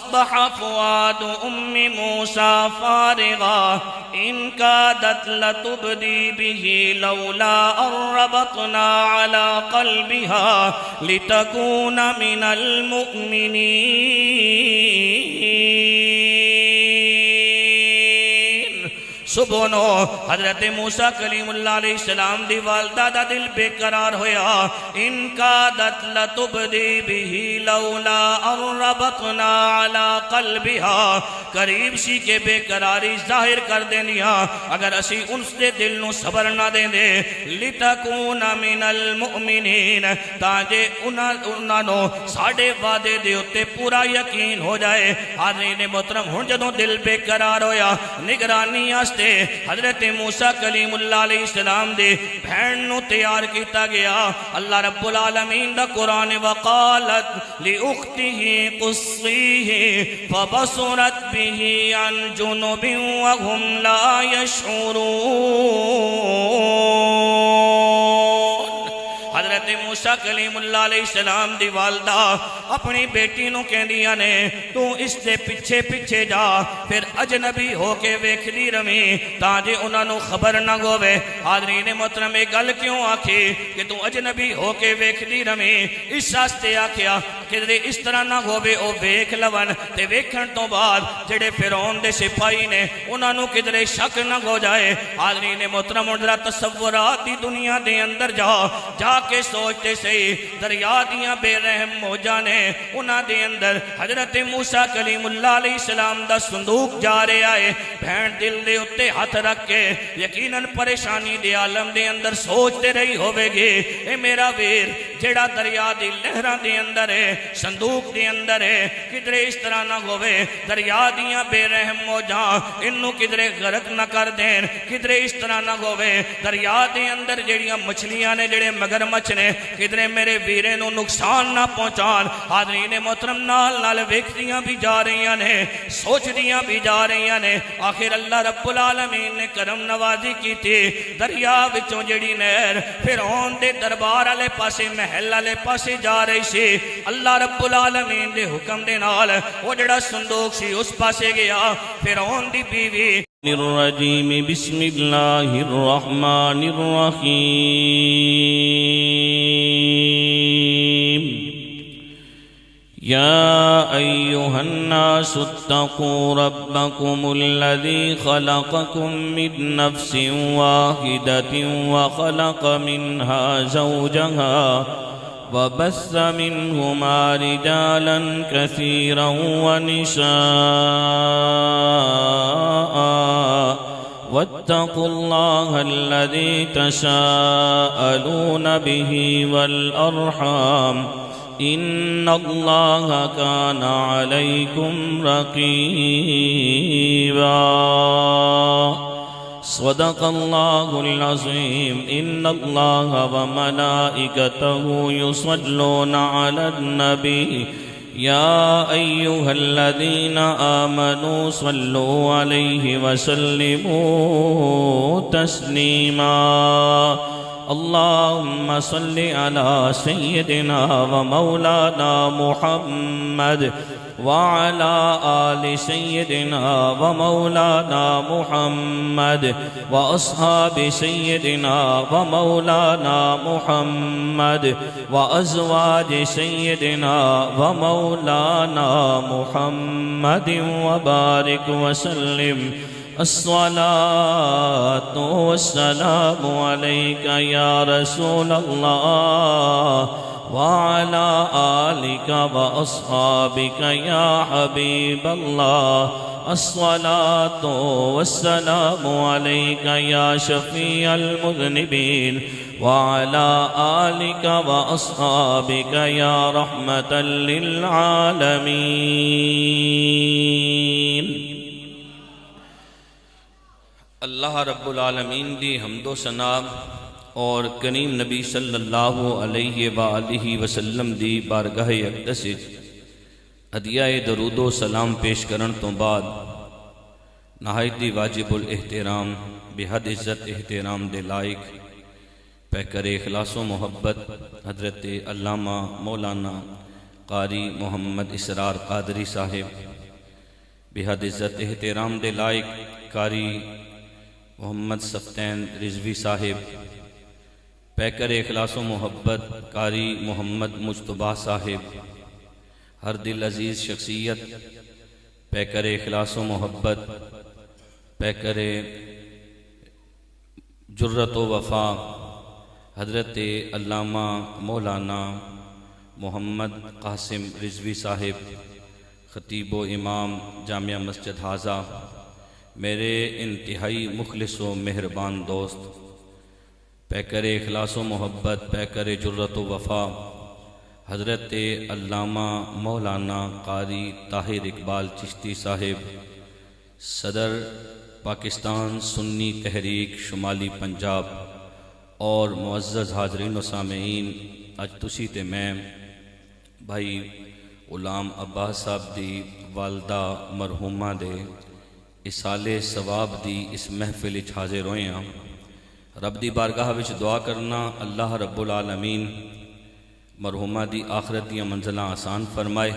فأصبح فؤاد أم موسى فارغا إن كادت لتبدي به لولا أن ربطنا على قلبها لتكون من المؤمنين۔ صبح نو حضرت موسیٰ کلیم اللہ علیہ السلام دی والدہ دا دل بے قرار ہویا، ان کادت لتبدی به لولا ان ربطنا علی قلبها، قریب سی کے بے قراری ظاہر کر دینیا اگر اسی ان سے دل نو صبر نہ دیں دے، لتکون من المؤمنین، تاکہ انہاں نو ساڑھے وعدے دے اتے پورا یقین ہو جائے۔ حاضرین محترم ہن جدوں دل بے قرار ہویا، نگرانی آستے حضرت موسیٰ کلیم اللہ علیہ السلام دے بہن نو تیار کیتا گیا۔ اللہ رب العالمین دا قرآن وقالت لأختہ قصیہ فبصرت به عن جنب وهم لا يشعرون۔ حضرت موسیٰ کلیم اللہ علیہ السلام دی والدہ اپنی بیٹی نو کہندیاں نے تو اس دے پیچھے پیچھے جا، پھر اجنبی ہو کے ویکھدی رمی تاکہ انہاں نو خبر نہ ہووے۔ حاضرین محترم یہ گل کیوں آکھی کہ تو اجنبی ہو کے ویکھدی رمی؟ اس واسطے آکھیا کہ اس طرح نہ ہووے او ویکھ لون تے ویکھن تو بعد جڑے فرعون دے سپاہی نے انہاں نو کدھرے شک نہ ہو جائے۔ حاضرین محترم ذرا تصورات دی دنیا دے اندر جا کے سوچتے صحیح، دریا دیاں بے رحم موجاں نے انہاں دے اندر حضرت موسیٰ کلیم اللہ علیہ السلام دا صندوق جا رہے آئے، بہن دل دے اتے ہاتھ رکھ کے یقیناً پریشانی دے عالم دے اندر سوچتے رہی ہوئے گے، اے میرا ویر جیڑا دریا دی لہراں دے اندر ہے، صندوق دے اندر ہے، کدرے اس طرح نہ ہوئے دریا دیاں بے رحم موجاں انہوں کدرے غرق نہ کر دین، کدرے اس طرح نہ ہوئے دریا دے اندر جیڑیاں مچھلیاں نے جڑے مگرمچھ نے کدرے میرے ویرے نو نقصان نہ پہنچان۔ حاضرین محترم نال ویکھدیاں بھی جا رہیاں نے، سوچدیاں بھی جا رہیاں نے، آخر اللہ رب العالمین نے کرم نوازی کی تھی، دریا وچوں جڑی نہر فرعون دے دربار والے پاسے محل والے پاسے جا رہی سی، اللہ رب العالمین دے حکم دے نال وہ جڑا صندوق سی اس پاسے گیا، فرعون دی بیوی الرجیم بسم اللہ الرحمن الرحیم یا ایہا الناس اتقوا ربکم الذی خلقکم من نفس واحدۃ وخلق منها زوجها وبث منهما رجالا كثيرا ونساء واتقوا الله الذي تساءلون به والأرحام إن الله كان عليكم رقيبا صدق الله العظيم إن الله وملائكته يصلون على النبي يا أيها الذين آمنوا صلوا عليه وسلموا تسليما اللهم صل على سيدنا ومولانا محمد وعلى آل سيدنا ومولانا محمد وأصحاب سيدنا ومولانا محمد وأزواج سيدنا ومولانا محمد وبارك وسلم الصلاة والسلام عليك يا رسول الله وعلى آلك وأصحابك يا حبيب الله الصلاة والسلام عليك يا شفيع المذنبين وعلى آلك وأصحابك يا رحمة للعالمين۔ اللہ رب العالمین دی حمد و ثنا اور کریم نبی صلی اللہ علیہ وآلہ وسلم دی بارگاہ اقدس ہدیہ درود و سلام پیش کرن تو بعد نہایت واجب الاحترام بحد عزت احترام دے لائق پیکر اخلاص و محبت حضرت علامہ مولانا قاری محمد اسرار قادری صاحب بحد عزت احترام دے لائق قاری محمد صفتین رضوی صاحب، پیکر اخلاص و محبت قاری محمد مجتبیٰ صاحب، ہر دل عزیز شخصیت پیکر اخلاص و محبت، پیکر جرت و وفا حضرت علامہ مولانا محمد قاسم رضوی صاحب، خطیب و امام جامعہ مسجد حاضہ، میرے انتہائی مخلص و مہربان دوست، پیکر اخلاص و محبت، پیکر جرت و وفا حضرت علامہ مولانا قاری طاہر اقبال چشتی صاحب، صدر پاکستان سنی تحریک شمالی پنجاب، اور معزز حاضرین و سامعین، اج تسی تے میں بھائی غلام عباس صاحب دی والدہ مرحومہ دے اصالِ ثواب دی اس محفل وچ حاضر ہوئے ہیں۔ رب دی بارگاہ وچ دعا کرنا اللہ رب العالمین مرحومہ دی آخرت دیاں منزلاں آسان فرمائے،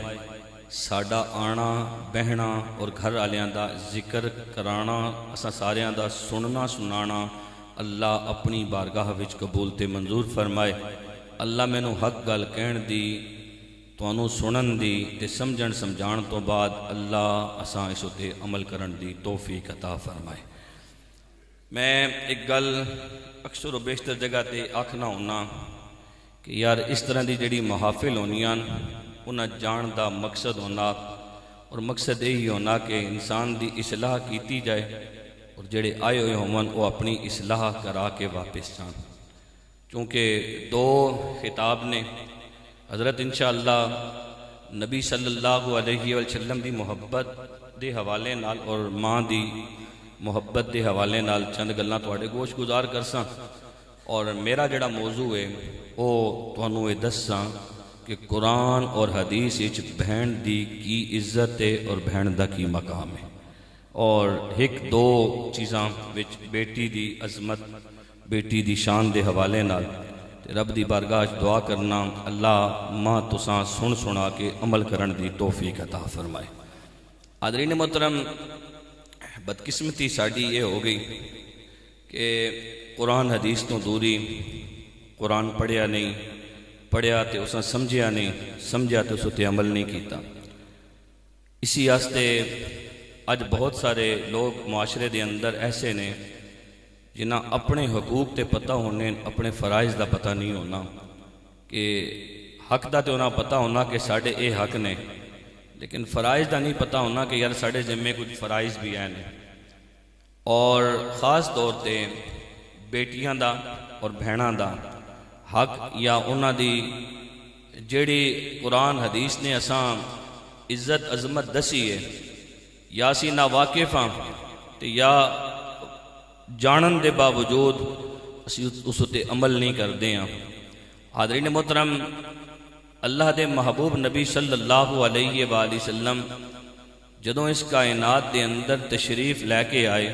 ساڈا آنا بہنا اور گھر آلیاں دا ذکر کرانا، اساں ساریاں دا سننا سنانا اللہ اپنی بارگاہ وچ قبول تے منظور فرمائے۔ اللہ مینوں حق گل کہن دی، تانوں سنن دی تے سمجھن سمجھان تو بعد اللہ اساں اس تے عمل کرن دی توفیق عطا فرمائے۔ میں ایک گل اکثر و بیشتر جگہ تے آکھنا ہونا کہ یار اس طرح دی جڑی محافل ہونیاں انہاں جان دا مقصد ہونا، اور مقصد یہی ہونا کہ انسان دی اصلاح کیتی جائے، اور جڑے آئے ہوئے ہون وہ اپنی اصلاح کرا کے واپس جان، چونکہ دو خطاب نے، حضرت انشاءاللہ نبی صلی اللہ علیہ وسلم دی محبت دے حوالے نال اور ماں دی محبت دے حوالے نال چند گلاں تواڈے گوش گزار کرساں، اور میرا جڑا موضوع ہے وہ تانوں یہ دساں کہ قرآن اور حدیث وچ بہن دی کی عزت ہے اور بہن دا کی مقام ہے، اور ایک دو چیزاں وچ بیٹی دی عظمت، بیٹی دی شان دے حوالے نال رب دی بارگاہ دعا کرنا اللہ ماں تساں سن سنا کے عمل کرن دی توفیق عطا فرمائے۔ حاضرین محترم، بدقسمتی ساڈی یہ ہو گئی کہ قرآن حدیث تو دوری، قرآن پڑھیا نہیں، پڑھیا تے اساں سمجھیا نہیں، سمجھیا تے اس تے عمل نہیں کیتا۔ اسی واسطے اج بہت سارے لوگ معاشرے دے اندر ایسے نے جنہاں اپنے حقوق تے پتہ ہونے، اپنے فرائض دا پتہ نہیں ہونا، کہ حق دا تے انہاں پتہ ہونا کہ ساڈے اے حق نے، لیکن فرائض دا نہیں پتہ ہونا کہ یار ساڈے ذمے کچھ فرائض بھی ہیں، اور خاص طور تے بیٹیاں دا اور بہناں دا حق یا انہاں دی جیڑی قرآن حدیث نے اساں عزت عظمت دسی ہے، یا اسی نا واقف ہاں تے یا جانن دے باوجود اسی اس تے عمل نہیں کردے ہیں۔ حاضرین محترم، اللہ دے محبوب نبی صلی اللہ علیہ وآلہ وسلم جدوں اس کائنات دے اندر تشریف لے کے آئے،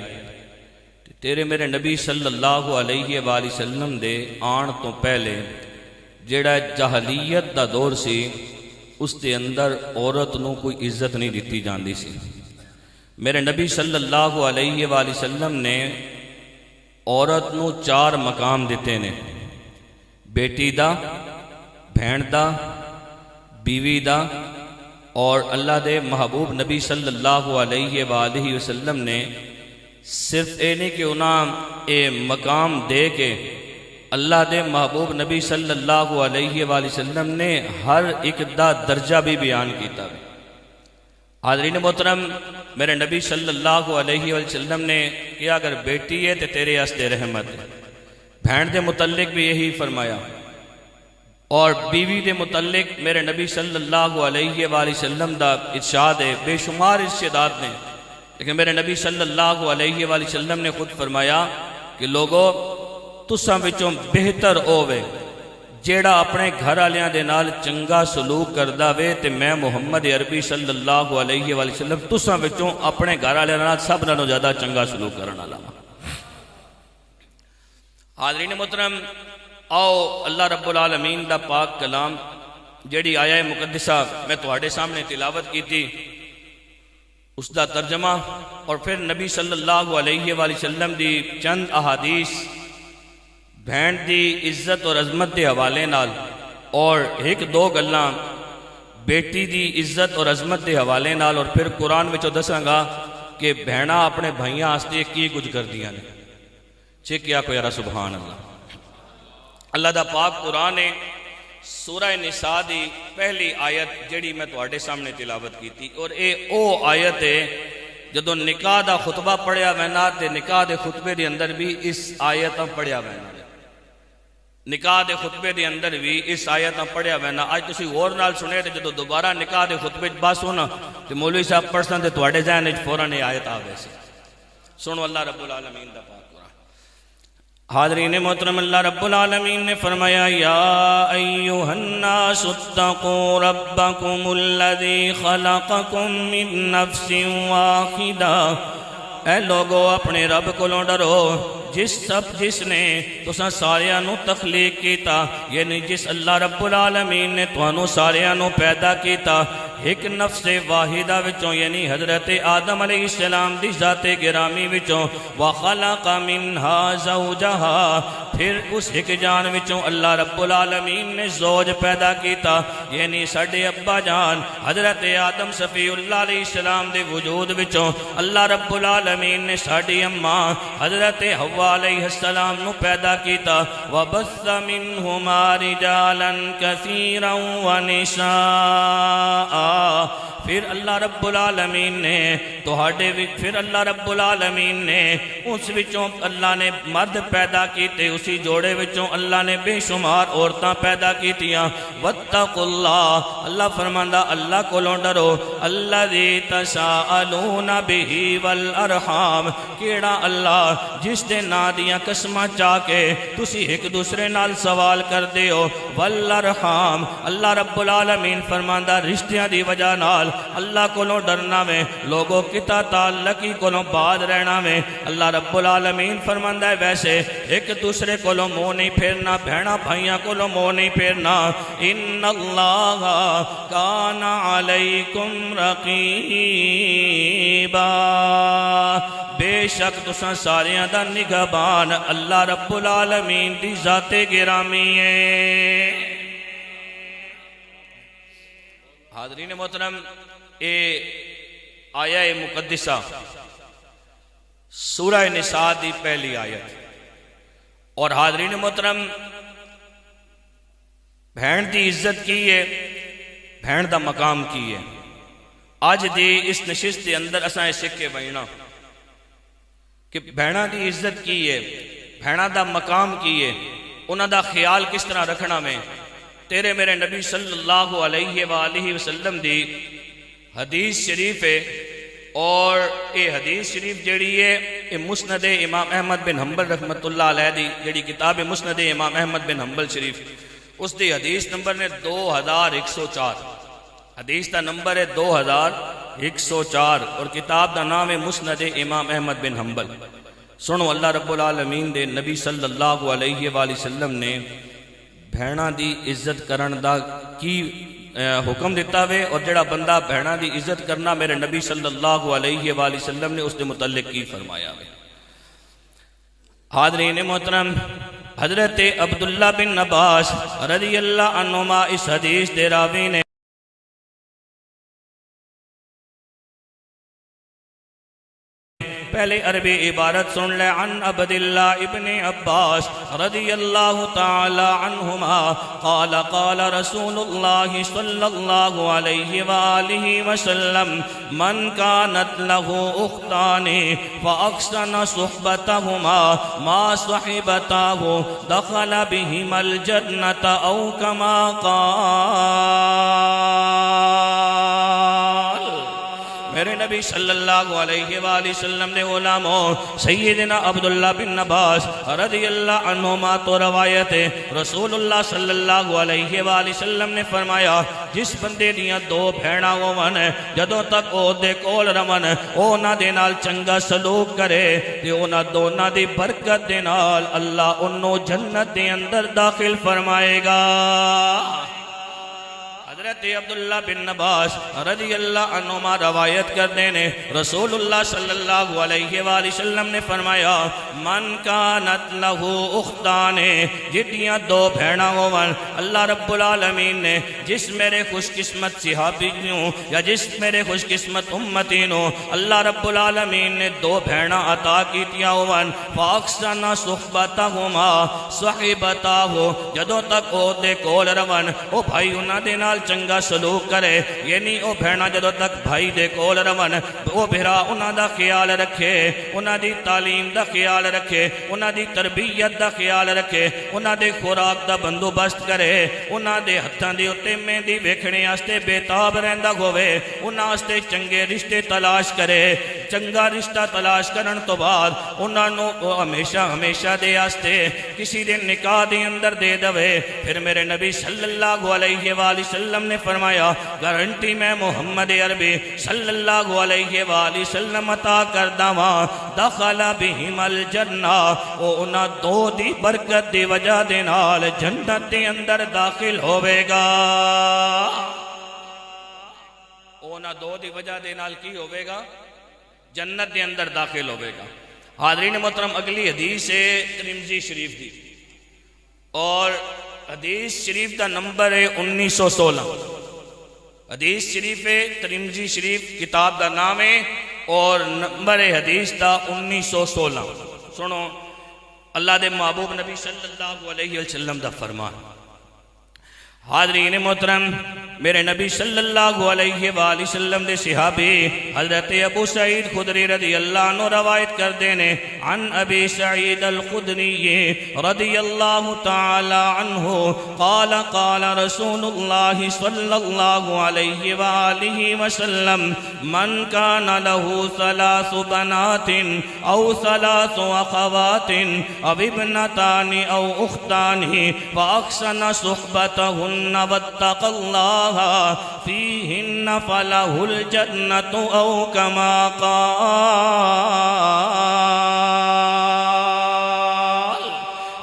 تیرے میرے نبی صلی اللہ علیہ وآلہ وسلم دے آن تو پہلے جڑا جاہلیت دا دور سی، اس دے اندر عورت نو کوئی عزت نہیں دیتی جاندی سی۔ میرے نبی صلی اللہ علیہ وآلہ وسلم نے عورت نو 4 مقام دیتے نے، بیٹی دا، بہن دا، بیوی دا، اور اللہ دے محبوب نبی صلی اللہ علیہ وآلہ وسلم نے صرف اے نہیں کہ انہاں اے مقام دے کے اللہ دے محبوب نبی صلی اللہ علیہ وآلہ وسلم نے ہر ایک دا درجہ بھی بیان کیتا۔ حاضرین محترم، میرے نبی صلی اللہ علیہ وآلہ وسلم نے کہ اگر بیٹی ہے تو تیرے واسطے رحمت ہے، بہن دے متعلق بھی یہی فرمایا، اور بیوی دے متعلق میرے نبی صلی اللہ علیہ وآلہ وسلم دا ارشاد ہے، بے شمار ارشادات نے، لیکن میرے نبی صلی اللہ علیہ وآلہ وسلم نے خود فرمایا کہ لوگو تساں وچوں بہتر ہووے جیڑا اپنے گھر والیاں دے نال چنگا سلوک کردا وے، تے میں محمد عربی صلی اللہ علیہ وآلہ وسلم تساں وچوں اپنے گھر والیاں نال سب نالوں زیادہ چنگا سلوک کرن والا۔ حاضرین محترم، آؤ اللہ رب العالمین دا پاک کلام جیڑی آیہ مقدسہ میں تواڈے سامنے تلاوت کی تھی، اس دا ترجمہ اور پھر نبی صلی اللہ علیہ وآلہ وسلم دی چند احادیث بہن دی عزت اور عظمت دے حوالے نال اور ایک دو گلاں بیٹی دی عزت اور عظمت دے حوالے نال اور پھر قرآن وچوں دساں گا کہ بہناں اپنے بھائیاں واسطے کی کچھ کردیاں نے چیک کیا کو یارا سبحان اللہ اللہ دا پاک قرآن ہے سورہ نساء دی پہلی آیت جڑی میں تواڈے سامنے تلاوت کی تھی اور اے او آیت ہے جدوں نکاح دا خطبہ پڑھیا وینا تے نکاح دے خطبے دے اندر بھی اس آیت پڑھیا وینا نکاح دے خطبے دے اندر بھی اس آیت پڑھیا وینا اج تسی غور نال سنے تے جدوں دوبارہ نکاح دے خطبے بس ہونا تے مولوی صاحب پڑھسن تے تواڈے ذہن وچ فوراً یہ آیت آوے سی سنو اللہ رب العالمین دا پاک حاضرین محترم اللہ رب العالمین نے فرمایا یا ایوہ الناس اتقوا ربکم الذی خلقکم من نفس واحدہ اے لوگو اپنے رب کو ڈرو جس نے تساں ساریاں نو تخلیق کیتا یعنی جس اللہ رب العالمین نے توانو ساریاں نو پیدا کیتا ایک نفس واحدہ وچوں یعنی حضرت آدم علیہ السلام دی ذات گرامی وچوں وخلق منہا زوجہا پھر اس ایک جان وچوں اللہ رب العالمین نے زوج پیدا کیتا یعنی ساڈے ابا جان حضرت آدم صفی اللہ علیہ السلام دے وجود وچوں اللہ رب العالمین نے ساڈی اماں حضرت حوا علیہ السلام نو پیدا کیتا وبث منہما رجالا کثیرا ونساء پھر اللہ رب العالمین نے پھر اللہ رب العالمین نے اس وچوں اللہ نے مرد پیدا کیتے اسی جوڑے وچوں اللہ نے بے شمار عورتاں پیدا کیتیاں واتقوا اللہ اللہ فرماندا اللہ کولوں ڈرو الذی تساءلون بہ والارحام کیڑا اللہ جس دے نام دیاں قسماں چاہ کے تسی ایک دوسرے نال سوال کر دیو والارحام اللہ رب العالمین فرماندا رشتیاں دی وجہ نال اللہ کولوں ڈرنا میں لوگوں کتا تعلقی کولوں بعد رہنا میں اللہ رب العالمین فرماندا ہے ویسے ایک دوسرے کولوں منہ نہیں پھیرنا بہنا بھائیاں کولوں منہ نہیں پھیرنا ان اللہ کان علیکم رقیبا بے شک تساں ساریاں دا نگہبان اللہ رب العالمین دی ذات گرامی ہے حاضرین محترم اے آیہ مقدسہ سورہ نساء دی پہلی آیت اور حاضرین محترم بہن دی عزت کی ہے بہن دا مقام کی ہے آج دی اس نشست دے اندر اساں سکھے بہنا کہ بہنہ دی عزت کی ہے بہنہ دا مقام کی ہے انہاں دا خیال کس طرح رکھنا میں تیرے میرے نبی صلی اللہ علیہ وآلہ وسلم دی حدیث شریف ہے اور یہ حدیث شریف جیڑی ہے یہ مسند امام احمد بن حنبل رحمت اللہ علیہ دی جیڑی کتاب مسند امام احمد بن حنبل شریف اس دی حدیث نمبر نے 2104 حدیث دا نمبر ہے 2104 اور کتاب دا نام ہے مسند امام احمد بن حنبل سنو اللہ رب العالمین دے نبی صلی اللہ علیہ وآلہ وسلم نے بہنہ دی عزت کرن دا کی حکم دیتا ہوئے اور جڑا بندہ بہنہ دی عزت کرنا میرے نبی صلی اللہ علیہ وآلہ وسلم نے اس کے متعلق کی فرمایا ہوئے حاضرین محترم حضرت عبداللہ بن عباس رضی اللہ عنہما اس حدیث دے راوی نے پہلے عربی عبارت سن لے عن عبداللہ ابن عباس رضی اللہ تعالی عنہما قال قال رسول اللہ صلی اللہ علیہ وآلہ وسلم من كانت له اختان فاحسن صحبتهما ما صحبتاه دخل بهما الجنة او كما قال میرے نبی صلی اللہ علیہ وآلہ وسلم نے علماء سیدنا عبداللہ بن عباس رضی اللہ عنہما تو روایت ہے رسول اللہ صلی اللہ علیہ وآلہ وسلم نے فرمایا جس بندے دیاں دو بھیڑاں ہون جدوں تک او دے کول رون اونا دے نال چنگا سلوک کرے تے اونا دونا دی برکت دے نال اللہ انہوں جنت دے اندر داخل فرمائے گا حضرت عبداللہ بن عباس رضی اللہ عنہما روایت کرتے نے رسول اللہ صلی اللہ علیہ وآلہ وسلم نے فرمایا من کانت لہو اختان جتیاں دو بھیڑاں ہوون اللہ رب العالمین نے جس میرے خوش قسمت صحابی نوں یا جس میرے خوش قسمت امتی نوں اللہ رب العالمین نے دو بھیڑاں عطا کیتیاں ہوون فاکسن صحبتہما صحبتاہو جدوں تک او دے کول رون او بھائی انہاں دے نال چنگا سلوک کرے یعنی او بھیڑا جدو تک بھائی دے کول رون او بھرا انہاں دا خیال رکھے انہاں دی تعلیم دا خیال رکھے انہاں دی تربیت دا خیال رکھے انہاں دے خوراک دا بندوبست کرے انہاں دے ہتھاں دے اُتے مہندی ویکھنے واسطے بےتاب رہندا ہووے انہاں واسطے چنگے رشتے تلاش کرے چنگا رشتہ تلاش کرن تو بعد انہاں نو ہمیشہ دے واسطے کسی دے نکاح دے اندر دے دوے پھر میرے نبی صلی اللہ علیہ وآلہ وسلم نے فرمایا گارنٹی میں محمد عربی صلی اللہ علیہ وآلہ وسلم عطا کردہ ماں دخل بہم الجنہ او انہاں دو دی برکت دی وجہ دے نال جنت دے اندر داخل ہوئے گا اونا دو دی وجہ دے نال کی ہوئے گا جنت دے اندر داخل ہوئے گا حاضرین محترم اگلی حدیث ہے ترمذی شریف دی اور حدیث شریف دا نمبر ہے 1916 حدیث شریف ہے ترمذی شریف کتاب دا نام ہے اور نمبر حدیث دا 1916 سنو اللہ دے محبوب نبی صلی اللہ علیہ وسلم دا فرمان حاضرین محترم میرے نبی صلی اللہ علیہ وآلہ وسلم دے صحابی حضرت ابو سعید خدری رضی اللہ عنہ روایت کر دینے عن ابی سعید الخدری رضی اللہ تعالی عنہ قال قال رسول اللہ صلی اللہ علیہ وآلہ وسلم من کان له ثلاث بنات او ثلاث اخوات او ابنتان او اختان فاحسن صحبتهن واتق اللہ فیہن فلہ الجنت او کما قال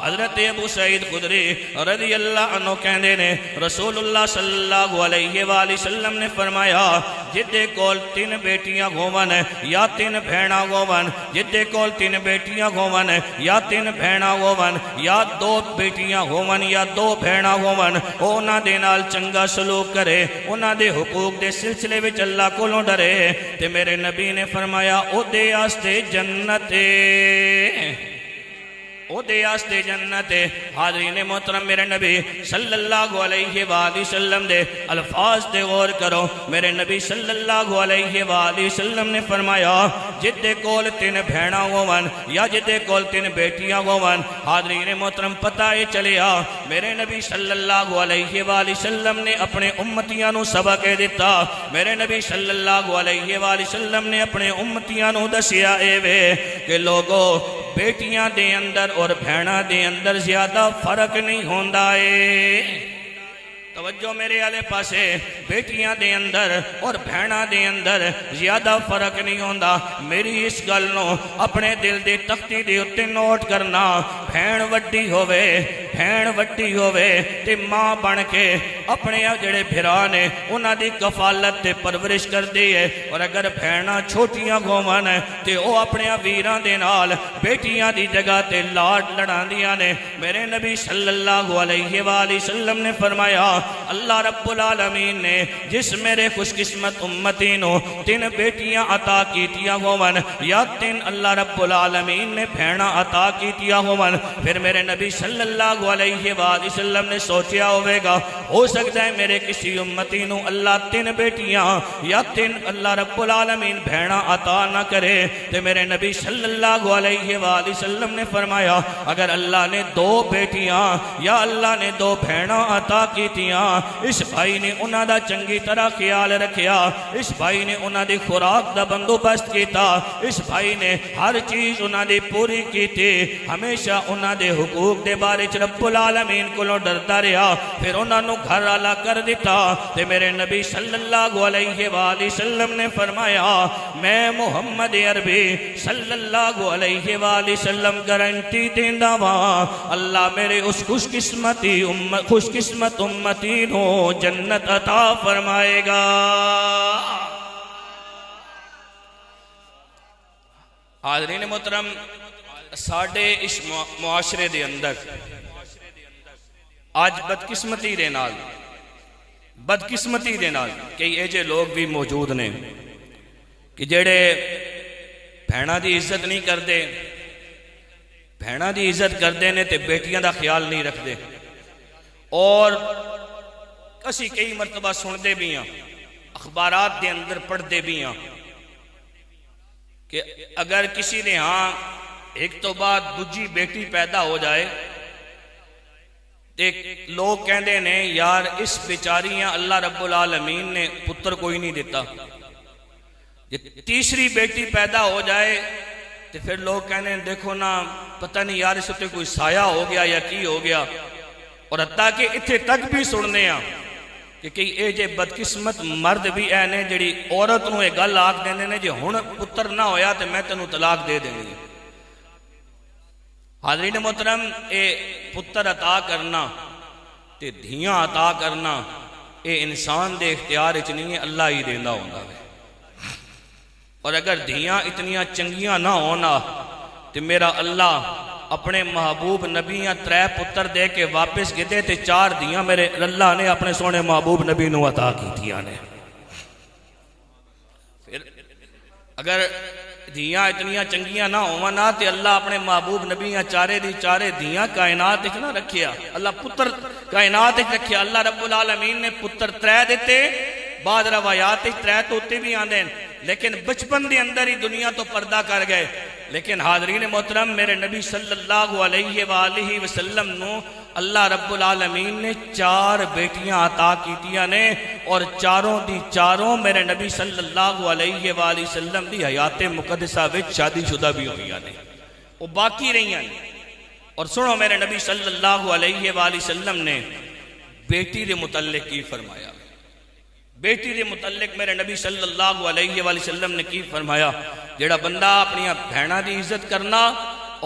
حضرت ابو سعید خدری رضی اللہ عنہ کہندے نے رسول اللہ صلی اللہ علیہ وآلہ وسلم نے فرمایا جدے کول تین بیٹیاں گھومن یا تین بھیڑاں گھومن جدے کول تین بیٹیاں گھومن یا تین بھیڑاں گھومن یا دو بیٹیاں گھومن یا دو بھیڑاں گھومن اونا دے نال چنگا سلوک کرے اونا دے حقوق دے سلسلے وچ اللہ کولوں ڈرے تے میرے نبی نے فرمایا او دے آستے جنت او دے آستے جنت حاضرین محترم میرے نبی صلی اللہ علیہ وآلہ وسلم دے الفاظ دے غور کرو میرے نبی صلی اللہ علیہ وآلہ وسلم نے فرمایا جدے کول تین بھیڑاں ہوون یا جدے کول تین بیٹیاں ہوون حاضرین محترم پتہ یہ چلیا میرے نبی صلی اللہ علیہ وآلہ وسلم نے اپنے امتیاں نو سبق دیتا میرے نبی صلی اللہ علیہ وآلہ وسلم نے اپنے امتیاں نو دسیا اے وے کہ لوگو بیٹیاں دے اندر اور بھیڑاں دے اندر زیادہ فرق نہیں ہوندا ہے توجہ میرے آلے پاسے بیٹیاں دے اندر اور بھیڑاں دے اندر زیادہ فرق نہیں ہوندا میری اس گل نو اپنے دل دی تختی دے اُتے نوٹ کرنا بھیڑ وڈی ہووے تے ماں بن کے اپنے جڑے بھرا نے انہاں دی کفالت تے پرورش کر دی ہے اور اگر بھیڑاں چھوٹیاں گھومن تے او اپنے ویراں دے نال بیٹیاں دی جگہ تے لاڈ لڑاندیاں نے میرے نبی صلی اللہ علیہ وآلہ وسلم نے فرمایا اللہ رب العالمین نے جس میرے خوش قسمت امتی نو تین بیٹیاں عطا کیتیاں ہوون یا تین اللہ رب العالمین نے بھیڑاں عطا کیتیاں ہوون پھر میرے نبی صلی اللہ علیہ وآلہ وسلم نے سوچیا ہوئے گا ہو سکتا ہے میرے کسی امتی نو اللہ تین بیٹیاں یا تین اللہ رب العالمین بھیڑاں عطا نہ کرے تو میرے نبی صلی اللہ علیہ وآلہ وسلم نے فرمایا اگر اللہ نے دو بیٹیاں یا اللہ نے دو بھیڑاں عطا کیتیاں اس بھائی نے انہاں دا چنگی طرح خیال رکھیا اس بھائی نے انہاں دی خوراک دا بندوبست کیتا اس بھائی نے ہر چیز انہاں دی پوری کیتی ہمیشہ انہاں دے حقوق دے بارے چ رب العالمین کولوں ڈردا رہا، پھر انہاں نو گھر والا کر دیتا تے میرے نبی صلی اللہ علیہ وآلہ وسلم نے فرمایا میں محمد عربی صلی اللہ علیہ وآلہ وسلم گارنٹی دیندا واں اللہ میرے اس خوش قسمت امتی نو جنت عطا فرمائے گا۔ حاضرین محترم، ساڈے اس معاشرے دے اندر آج بدقسمتی دے نال کئی ایجے لوگ بھی موجود نے کہ جڑے بھیناں دی عزت نہیں کردے، بھیناں دی عزت کردے نے تے بیٹیاں دا خیال نہیں رکھدے، اور اسی کئی مرتبہ سندے بھی ہاں، اخبارات دے اندر پڑھدے بھی ہاں کہ اگر کسی نے ہاں ایک تو بعد دوجی بیٹی پیدا ہو جائے لوگ کہندے نے یار اس بیچاریاں اللہ رب العالمین نے پتر کوئی نہیں دیتا، تیسری بیٹی پیدا ہو جائے تو پھر لوگ کہندے ہیں دیکھو نا پتہ نہیں یار اس تے کوئی سایہ ہو گیا یا کی ہو گیا، اور حتیٰ کہ اتھے تک بھی سننے ہیں کہ کئی اے جے بدقسمت مرد بھی اے نے جڑی عورت نو ایک گل آکھ دیندے نے جے ہن پتر نہ ہویا تے میں تینوں طلاق دے دیں گے۔ حاضرین محترم، اے پتر عطا کرنا تے دھیاں عطا کرنا اے انسان دے اختیار وچ نہیں ہے، اللہ ہی دیندا ہوندا ہے، اور اگر دھیاں اتنیاں چنگیاں نہ ہونا تے میرا اللہ اپنے محبوب نبیاں 3 پتر دے کے واپس گدے تے 4 دیاں میرے اللہ نے اپنے سونے محبوب نبی نو عطا کی تھیاں نے۔ پھر اگر دیاں اتنیاں چنگیاں نہ ہونا تے اللہ اپنے محبوب نبیاں 4 دیاں کائنات نہ رکھیا، اللہ پتر کائنات رکھیا، اللہ رب العالمین نے پتر 3 دیتے، بعد روایات 3 تو اتے بھی آندے ہیں، لیکن بچپن دے اندر ہی دنیا تو پردہ کر گئے۔ لیکن حاضرین محترم، میرے نبی صلی اللہ علیہ وآلہ وسلم نو اللہ رب العالمین نے 4 بیٹیاں عطا کیتیاں نے، اور چاروں دی چاروں میرے نبی صلی اللہ علیہ وآلہ وسلم دی حیات مقدسہ وچ شادی شدہ بھی ہوئیاں نے، وہ باقی رہیاں نے۔ اور سنو میرے نبی صلی اللہ علیہ وآلہ وسلم نے بیٹی دے متعلق کی فرمایا، بیٹی دے متعلق میرے نبی صلی اللہ علیہ وآلہ وسلم نے کی فرمایا جیڑا بندہ اپنی بہنہ دی عزت کرنا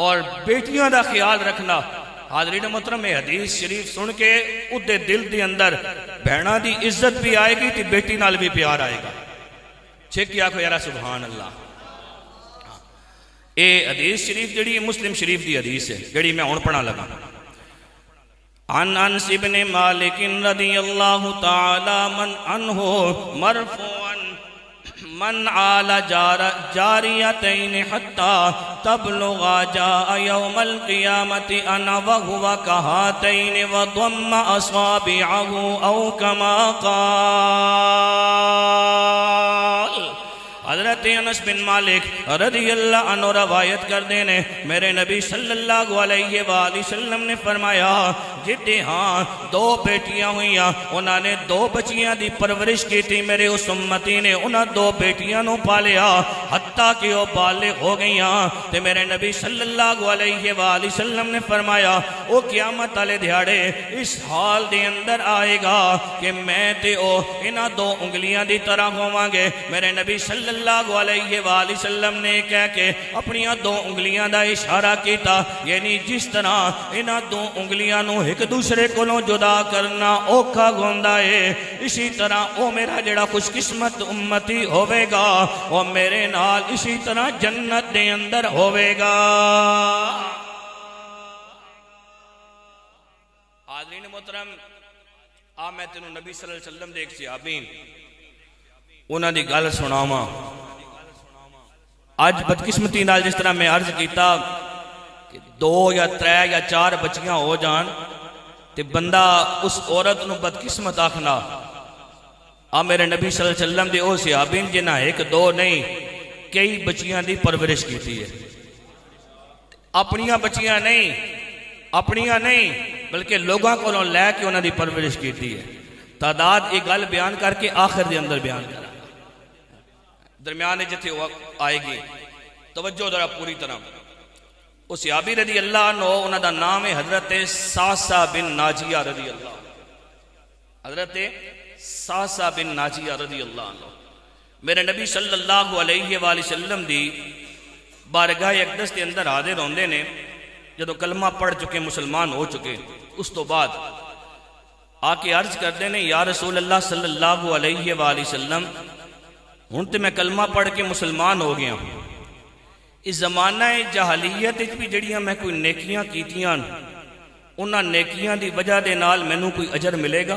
اور بیٹیاں دا خیال رکھنا، حاضرین محترم حدیث شریف سن کے ادھے دل دے اندر بہنہ دی عزت بھی آئے گی تے بیٹی نال بھی پیار آئے گا۔ چھک کیا کو یارا سبحان اللہ۔ اے حدیث شریف جڑی مسلم شریف دی حدیث ہے جڑی میں ہن پڑھا لگا۔ عن انس بن مالک رضی اللہ تعالی عنہ مرفوعا من آل جاریتین حتی تبلغا جاء یوم القیامت انا وہو کہاتین وضم اصابعہ او کما قال۔ حضرت انس بن مالک رضی اللہ عنہ روایت کر دینے میرے نبی صلی اللہ علیہ وآلہ وسلم نے فرمایا جدی ہاں 2 بیٹیاں ہوئیاں، انہوں نے 2 بچیاں دی پرورش کی تھی، میرے اس امتی نے انہوں 2 بیٹیاں نو پالیا حتیٰ کہ وہ بالغ ہو گئیاں، تے میرے نبی صلی اللہ علیہ وآلہ وسلم نے فرمایا او قیامت والے دیہاڑے اس حال دے اندر آئے گا کہ میں تے او انہاں 2 انگلیاں دی طرح ہوواں گے۔ میرے نبی صلی اللہ علیہ وآلہ وسلم نے کہہ کے اپنی 2 انگلیاں دا اشارہ کیتا، یعنی جس طرح انہاں 2 انگلیاں نو ایک دوسرے کولوں جدا کرنا اوکھا گوندا ہے، اسی طرح او میرا جڑا خوش قسمت امتی ہوئے گا او میرے نال اسی طرح جنت دے اندر ہوئے گا۔ حاضرین محترم، میں تینوں نبی صلی اللہ علیہ وسلم دے ایک صحابی انہاں دی گل سناواں۔ آج بدقسمتی نال جس طرح میں عرض کیتا کہ 2 یا 3 یا 4 بچیاں ہو جان تے بندہ اس عورت نو بدقسمت آکھنا، میرے نبی صلی اللہ علیہ وسلم دے او صحابین جنہاں 1 2 نہیں کئی بچیاں دی پرورش کیتی ہے، اپنیاں بچیاں نہیں بلکہ لوگاں کولوں لے کے انہاں دی پرورش کیتی ہے۔ تعداد ایک گل بیان کر کے آخر دے اندر بیان کرا درمیانے جتھے آئے گی، توجہ ذرا پوری طرح۔ وہ صحابی رضی اللہ عنہ انہوں دا نام ہے حضرت ساسا بن ناجیہ رضی اللہ عنہ، حضرت ساسا بن ناجیہ رضی اللہ عنہ میرے نبی صلی اللہ علیہ وآلہ وسلم دی بارگاہ اقدس کے اندر حاضر ہوندے نے جدو کلمہ پڑھ چکے مسلمان ہو چکے، اس تو بعد آ کے عرض کرتے ہیں یا رسول اللہ صلی اللہ علیہ وآلہ وسلم ہن تے میں کلمہ پڑھ کے مسلمان ہو گیا، اس زمانہ جہلیت بھی جڑیاں میں کوئی نیکیاں کیتیاں انہاں نیکیاں دی وجہ دے نال مینوں کوئی اجر ملے گا؟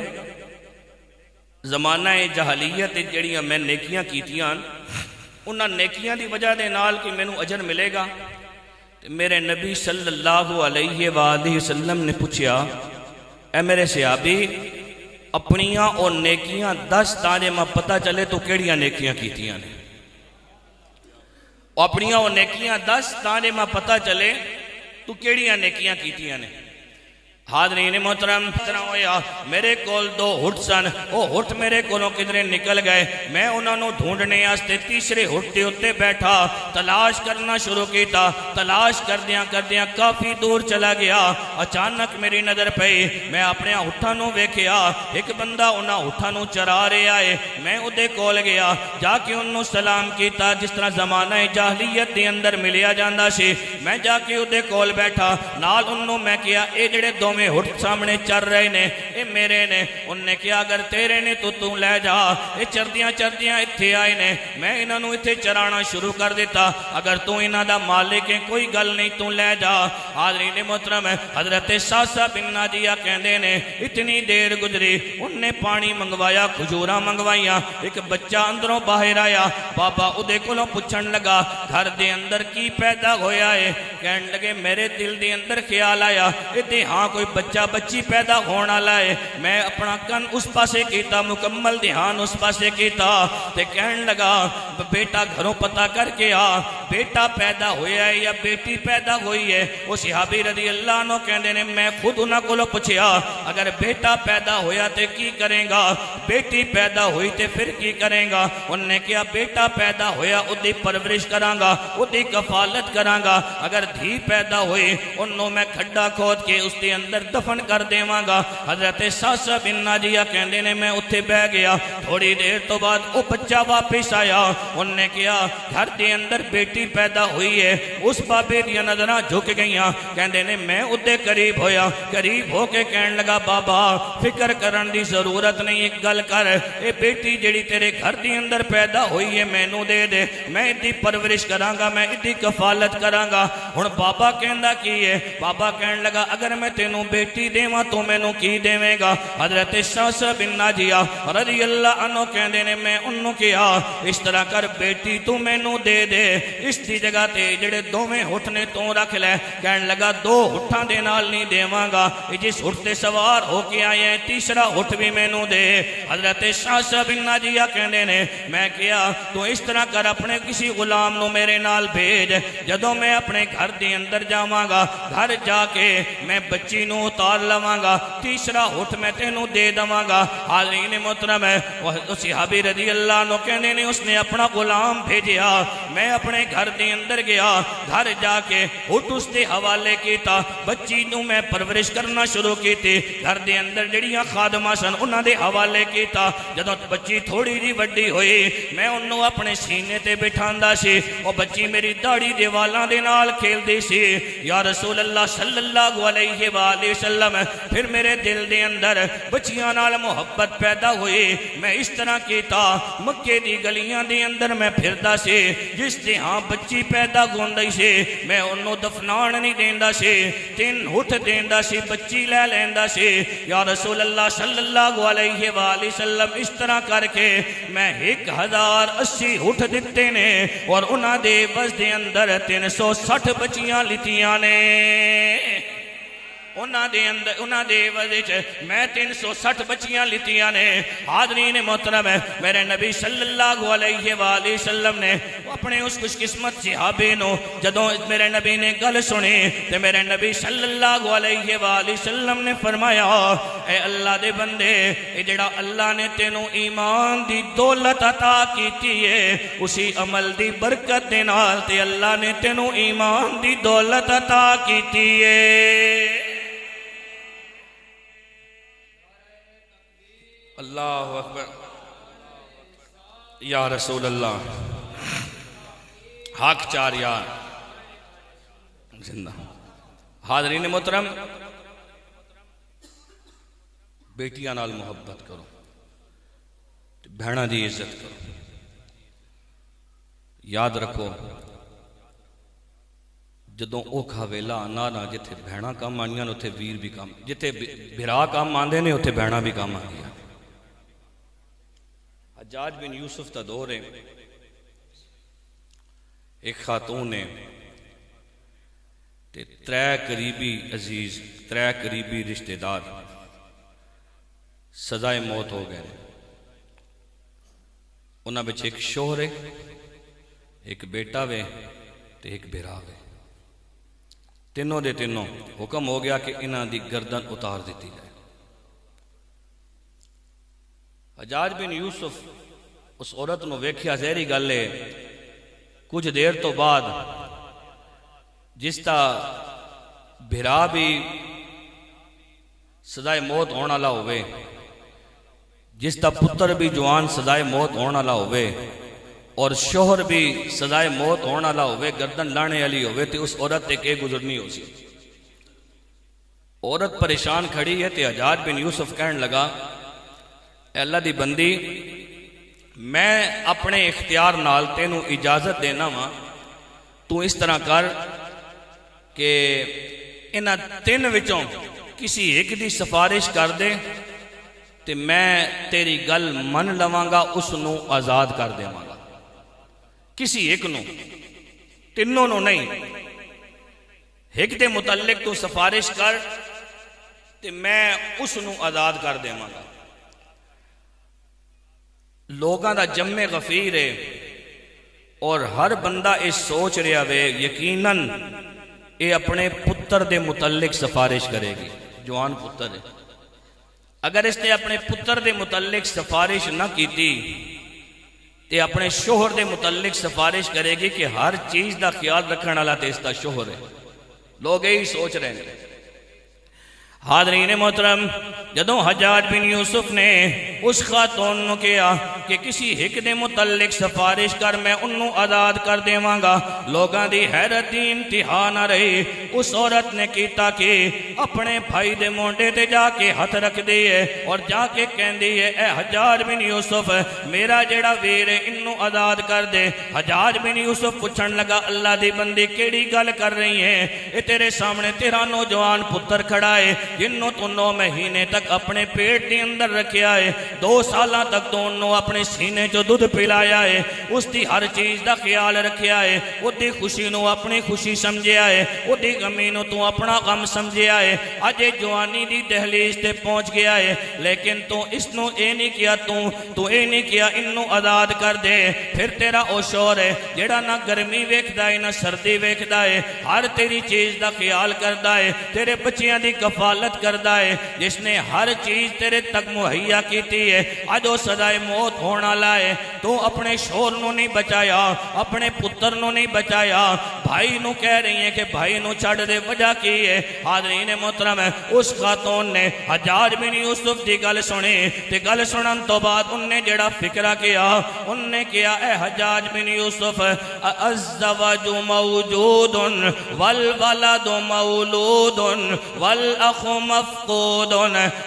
زمانہ جہلیت جڑیاں میں نیکیاں کیتیاں انہاں نیکیاں دی وجہ دے نال کہ مینوں اجر ملے گا؟ میرے نبی صلی اللہ علیہ وآلہ وسلم نے پوچھا اے میرے صحابی اپنیاں اور نیکیاں دس تانے میں پتہ چلے تو کیڑیاں نیکیاں کیتیاں نے، اپنیاں اور نیکیاں دس تانے میں پتہ چلے تو کیڑیاں نیکیاں کیتیاں نے۔ حاضرین محترم ہویا میرے کول دو ہٹ سن، وہ ہٹ میرے کولوں کدھرے نکل گئے، میں انہوں نے ڈھونڈنے آستے تیسرے ہٹ دے اتے بیٹھا تلاش کرنا شروع کیتا، تلاش کردیاں کافی دور چلا گیا، اچانک میری نظر پئی، میں اپنے ہٹھاں نو ویکھیا ایک بندہ انہاں ہٹھاں نو چرا رہے آئے، میں ادھے کول گیا جا کے انہوں سلام کیتا جس طرح زمانہ جاہلیت دے اندر ملیا جاندہ سی، میں جا کے ادھے کول بیٹھا نال انہوں میں کیا اے جڑے دو میں ہٹ سامنے چر رہے نے اے میرے نے، انہوں نے کیا اگر تیرے نے تو لے جا، اے چردیاں اتھے آئے نے، میں انہوں نے اتھے چرانا شروع کر دیتا، اگر تو انہوں دا مالک ہے کوئی گل نہیں تو لے جا۔ حاضرین محترم حضرت ساسا بن ناجیہ کہندے نے اتنی دیر گزری، انہوں نے پانی منگوایا، کھجوراں منگوائیاں، ایک بچہ اندروں باہر آیا، بابا ادھے کولوں پوچھن لگا گھر دے اندر کی پیدا ہویا ہے؟ کہن لگے میرے دل دے اندر خیال آیا ادھے ہاں کوئی بچہ بچی پیدا ہونا لائے، میں اپنا کن اس پاسے کیتا، مکمل دھیان اس پاسے کیتا، تے کہن لگا بیٹا گھروں پتہ کر کے آ بیٹا پیدا ہویا ہے یا بیٹی پیدا ہوئی ہے؟ وہ صحابی رضی اللہ عنہ کہندے نے میں خود انہاں کولوں پوچھیا اگر بیٹا پیدا ہویا تے کی کریں گا، بیٹی پیدا ہوئی تے پھر کی کریں گا؟ انہوں نے کہا بیٹا پیدا ہویا ادھی پرورش کراں گا، ادھی کفالت کراں گا، اگر دھی پیدا ہوئی انہوں میں کھڈا کھود کے اس دے اندر دفن کر دیواں گا۔ حضرت ساسا بن ناجیہ کہندے نے میں اتھے بہ گیا، تھوڑی دیر تو بعد وہ بچہ واپس آیا، انہوں نے کہا گھر دے اندر بیٹی پیدا ہوئی ہے، اس بابے دیاں نظراں جھک گئیاں، کہندے نے میں ادھے قریب ہویا، قریب ہو کے کہن لگا بابا فکر کرن دی ضرورت نہیں، ایک گل کر اے بیٹی جڑی تیرے گھر دے اندر پیدا ہوئی ہے مینوں دے دے، میں ادھی پرورش کراں گا، میں ادھی کفالت کراں گا۔ ہن بابا کہندا کی ہے؟ بابا کہن لگا اگر میں تینوں بیٹی دیواں تو مینوں کی دیویں گا؟ حضرت ساسا بن ناجیہ رضی اللہ عنہ کہندے نے میں انہوں کیا اس طرح کر بیٹی تو مینوں دے دے، اس دی جگہ تے جڑے دوویں ہٹھ نے تو رکھ لے۔ کہن لگا دو ہٹھاں دے نال نہیں دیواں گا، جس ہٹھ تے سوار ہو کے آئے ہیں تیسرا ہٹھ بھی مینوں دے۔ حضرت ساسا بن ناجیہ کہندے نے میں کیا تو اس طرح کر اپنے کسی غلام نو میرے نال بھیج، جدوں میں اپنے گھر دے اندر جاواں گا گھر جا کے میں بچی نو اتار لواں گا، تیسرا ہٹھ میں تینوں دے دواں گا۔ حاضرین محترم صحابی رضی اللہ عنہ کہندے نے اس نے اپنا غلام بھیجیا، میں اپنے گھر دے اندر گیا، گھر جا کے ہٹھ اس دے حوالے کیتا، بچی نو میں پرورش کرنا شروع کیتی، گھر دے اندر جڑیاں خادمہ سن انہاں دے حوالے کیتا، جدوں بچی تھوڑی جی وڈی ہوئی میں انہوں اپنے سینے تے بٹھاندا سی، وہ بچی میری داڑھی دے والاں دے نال کھیل دی سی۔ یا رسول اللہ صلی اللہ علیہ وآلہ وسلم پھر میرے دل دے اندر بچیاں نال محبت پیدا ہوئی، میں اس طرح کیتا مکے دی گلیاں دے اندر میں پھردا سی، جس دے ہاں بچی پیدا ہوندی سی میں انہوں دفنان نہیں دیندا سی، 3 ہٹھ دیندا سی، بچی لے لیندا سی۔ یا رسول اللہ صلی اللہ علیہ وآلہ وسلم اس طرح کر کے میں 1080 ہٹھ دتے نے اور انہاں دے بس دے اندر 360 بچیاں لتیاں نے۔ انہاں دے عوض وچ میں 360 بچیاں لتیاں نے۔ حاضرین محترم، میرے نبی صلی اللہ علیہ وآلہ وسلم نے اپنے اس خوش قسمت صحابی نو جدوں میرے نبی نے گل سنی تے میرے نبی صلی اللہ علیہ وآلہ وسلم نے فرمایا، اے اللہ دے بندے، اے جڑا اللہ نے تینوں ایمان دی دولت عطا کیتی ہے، اسی عمل دی برکت دے نال تے اللہ نے تینوں ایمان دی دولت عطا کیتی ہے۔ اللہ اکبر، یا رسول اللہ، حق چار یار زندہ۔ حاضرین محترم، بیٹیاں نال محبت کرو، بہناں دی عزت کرو۔ یاد رکھو جدوں اوکھا ویلا آنا نا، جتھے بہناں کام آنیاں اتھے ویر بھی کام، جتھے بھرا کام آندے نے اتھے بہناں بھی کام آنیاں۔ حجاج بن یوسف دا دور ہے، ایک خاتون نے تے 3 قریبی عزیز، 3 قریبی رشتہ دار سزائے موت ہو گئے۔ انہاں بچ ایک شوہر ہے، ایک بیٹا وے تے ایک بھرا وے۔ تینوں دے تینوں حکم ہو گیا کہ انہاں دی گردن اتار دیتی جائے۔ حجاج بن یوسف اس عورت نو ویکھیا، ظاہری گل ہے کچھ دیر تو بعد جس تا بھرا بھی سزائے موت ہونے والا ہوئے، جس تا پتر بھی جوان سزائے موت ہونے والا ہوئے، اور شوہر بھی سزائے موت ہونے والا ہوئے، گردن لانے والی ہوئے، تے اس عورت تے کہ گزرنی ہو سی۔ عورت پریشان کھڑی ہے تے حجاج بن یوسف کہنے لگا، اے اللہ دی بندی، میں اپنے اختیار نال تینوں اجازت دینا وا، تو اس طرح کر کہ انہاں 3 وچوں کسی ایک دی سفارش کر دے تے میں تیری گل من لواں گا، اس نو آزاد کر دیواں گا۔ کسی ایک نو، تینوں نو نہیں، ایک دے متعلق تو سفارش کر تے میں اس نو آزاد کر دیواں گا۔ لوگاں دا جمع غفیر ہے اور ہر بندہ اس سوچ رہا وے یقیناً اے اپنے پتر دے متعلق سفارش کرے گی، جوان پتر ہے۔ اگر اس نے اپنے پتر دے متعلق سفارش نہ کیتی تے اپنے شوہر دے متعلق سفارش کرے گی کہ ہر چیز دا خیال رکھنے والا تے اس دا شوہر ہے۔ لوگ یہی سوچ رہے ہیں۔ حاضرین محترم، جدوں حجاج بن یوسف نے اس خاتون نو کہا کہ کسی ایک دے متعلق سفارش کر، میں انہوں آزاد کر دیواں گا، لوگاں دی حیرت دی انتہا نہ رہی۔ اس عورت نے کیتا کہ اپنے بھائی دے مونڈے تے جا کے ہاتھ رکھ دیئے اور جا کے کہن دیئے، اے حجاج بن یوسف، میرا جیڑا ویر ہے انہوں آزاد کر دے۔ حجاج بن یوسف پوچھن لگا، اللہ دی بندی کیڑی گل کر رہی ہیں؟ اے تیرے سامنے تیرا نوجوان پتر کھڑا ہے جنہوں تو 9 مہینے تک اپنے پیٹ کے اندر رکھیا ہے، 2 سالاں تک تو انہوں اپنے سینے جو دودھ پلایا ہے، اس دی ہر چیز دا خیال رکھیا ہے، وہ دی خوشی نو اپنی خوشی سمجھیا ہے، وہ دی غمی نو تو اپنا غم سمجھیا ہے۔ اجے جوانی دی دہلیز تے پہنچ گیا ہے، لیکن تو اس نو اے نہیں کیا، تو اے نہیں کیا انہوں آزاد کر دے۔ پھر تیرا او شور ہے جیڑا نہ گرمی ویکھدا ہے نہ سردی ویکھدا ہے، ہر تیری چیز دا خیال کردا ہے، تیرے بچیاں دی کفالت کردا ہے، جس نے ہر چیز تیرے تک مہیا کیتی ہے۔ اج وہ سزائے موت ہونا لائے، تو اپنے شور نو نہیں بچایا، اپنے پتر نو نہیں بچایا، بھائی نو کہہ رہی ہیں کہ بھائی نو چھڑ دے، وجہ کی ہے؟ حاضرین محترم، اس خاتون نے حجاج بن یوسف دی گل سنی تے گل سنن تو بعد ان نے جڑا فکرہ کیا، ان نے کیا، اے حجاج بن یوسف، الزواج موجود والولد مولود والاخ مفقود،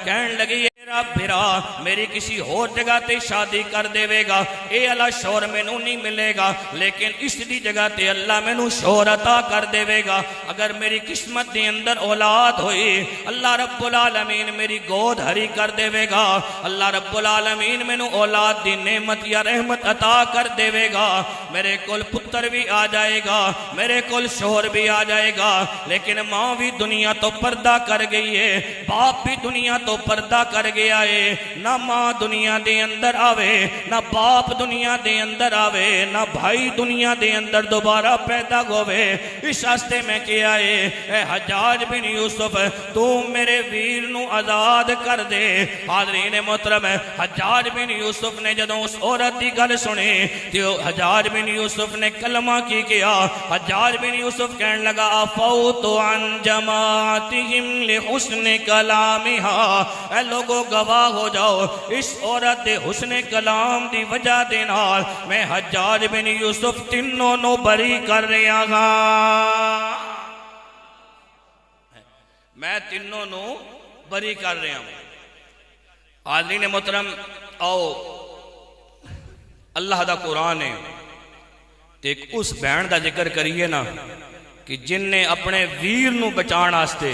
کہن لگی میرا بھرا میری کسی اور جگہ تے شادی کر دے گا، اے اللہ شور میں نو نہیں ملے گا، لیکن اس دی جگہ تے اللہ میں نو شور عطا کر دے گا۔ اگر میری قسمت دی اندر اولاد ہوئی، اللہ رب العالمین میری گود ہری کر دے گا، اللہ رب العالمین میں نو اولاد دی نعمت یا رحمت عطا کر دے گا۔ میرے کول پتر پتر بھی آ جائے گا، میرے کول شوہر بھی آ جائے گا، لیکن ماں بھی دنیا تو پردہ کر گئی ہے، باپ بھی دنیا تو پردہ کر گیا ہے، نہ ماں دنیا دے اندر آوے، نہ باپ دنیا دے اندر آوے، نہ بھائی دنیا دے اندر دوبارہ پیدا ہوئے۔ اس واسطے میں کیا ہے، اے حجاج بن یوسف تو میرے ویر نو آزاد کر دے۔ حاضرین محترم، حجاج بن یوسف نے جدوں اس عورت دی گل سنی تو حجاج بن یوسف نے کلمہ کی کیا۔ حجاج بن یوسف کہنے لگا افوت عن جماعتہم لحسن کلامہا، اے لوگو گواہ ہو جاؤ اس عورت دے حسن کلام دی وجہ دے نال میں حجاج بن یوسف تینوں نو بری کر رہا گا، میں تینوں نو بری کر رہا ہوں۔ حاضرین محترم، آؤ اللہ دا قرآن ہے، ایک اس بہن دا ذکر کریے نا کہ جن نے اپنے ویر نو بچان آستے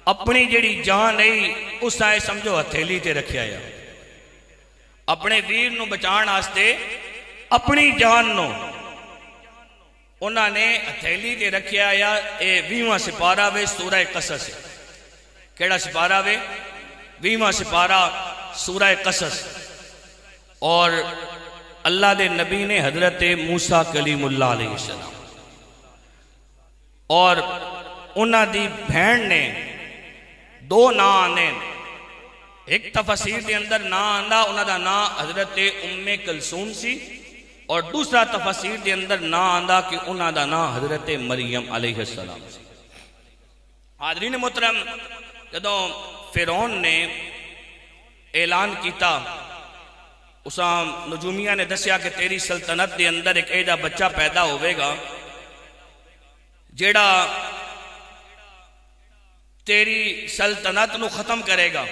اپنی جڑی جان نہیں اس آئے سمجھو ہتھیلی تے رکھیا یا، اپنے ویر نو بچان آستے اپنی جان نو انہاں نے ہتھیلی تے رکھیا یا۔ اے 20واں سپارہ وے سورہ قصص، کیڑا سپارہ وے؟ 20واں سپارہ سورہ قصص۔ اور اللہ دے نبی نے حضرت موسیٰ کلیم اللہ علیہ السلام اور انہاں دی بہن نے دو نام آنے، ایک تفسیر دے اندر نام آندہ انہاں دا نام حضرت ام کلثوم سی، اور دوسرا تفسیر دے اندر نام آندہ کہ انہاں دا نام حضرت مریم علیہ السلام سی۔ حاضرین محترم، جدوں فرعون نے اعلان کیتا، اساں نجومیہ نے دسیا کہ تیری سلطنت دے اندر ایک ایجا بچہ پیدا ہوئے گا جیڑا تیری سلطنت نو ختم کرے گا۔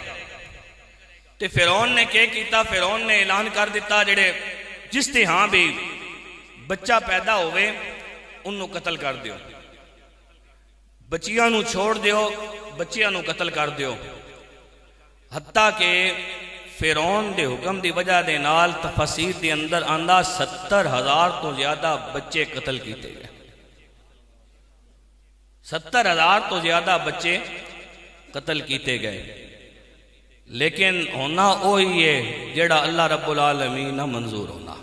تے فرعون نے کیا کیتا؟ فرعون نے اعلان کر دیتا جڑے جس تے ہاں بھی بچہ پیدا ہوئے انہوں قتل کر دیو، بچیاں نو چھوڑ دیو، بچیاں نو قتل کر دیو۔ حتیٰ کہ فرعون دے حکم دی وجہ دے نال تفسیر دے اندر آندہ 70,000 تو زیادہ بچے قتل کیتے گئے، 70,000 تو زیادہ بچے قتل کیتے گئے۔ لیکن ہونا وہی ہے جڑا اللہ رب العالمین نہ منظور ہونا،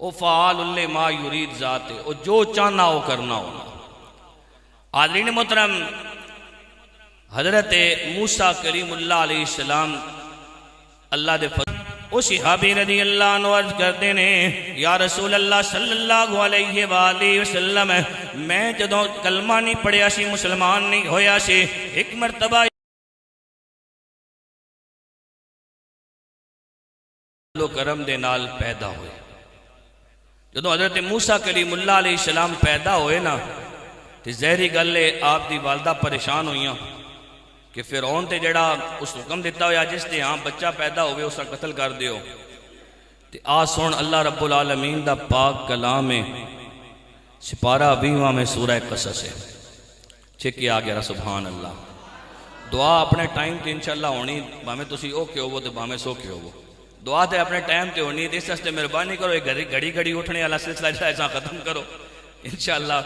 او فعال لما یرید ذات ہے، او جو چاہنا وہ کرنا ہونا۔ حاضرین محترم، حضرت موسیٰ کریم اللہ علیہ السلام اللہ دے فضل او صحابی رضی اللہ عنہ عرض کرتے ہیں یا رسول اللہ صلی اللہ علیہ وآلہ وسلم، میں جدوں کلمہ نہیں پڑھیا سی، مسلمان نہیں ہویا سی، ایک مرتبہ کرم دے نال پیدا ہوئے۔ جدوں حضرت موسیٰ کلیم اللہ علیہ السلام پیدا ہوئے نا تے ظاہری گلے آپ دی والدہ پریشان ہوئیاں کہ فرعون تے جڑا اس حکم دیتا ہویا جس تے ہاں بچہ پیدا ہوئے اسا قتل کر دیو۔ تے سن اللہ رب العالمین دا پاک کلام ہے، سپارہ 20واں میں سورہ قصص ہے، چھکی آ گیا سبحان اللہ۔ دعا اپنے ٹائم تے انشاءاللہ ہونی، بھامے تسی اوکے ہوو تے بھامے سوکے ہوو، دعا تے اپنے ٹائم تے ہونی، اس واسطے مہربانی کرو گھڑی گھڑی اٹھنے والا سلسلہ ایسا ختم کرو انشاءاللہ۔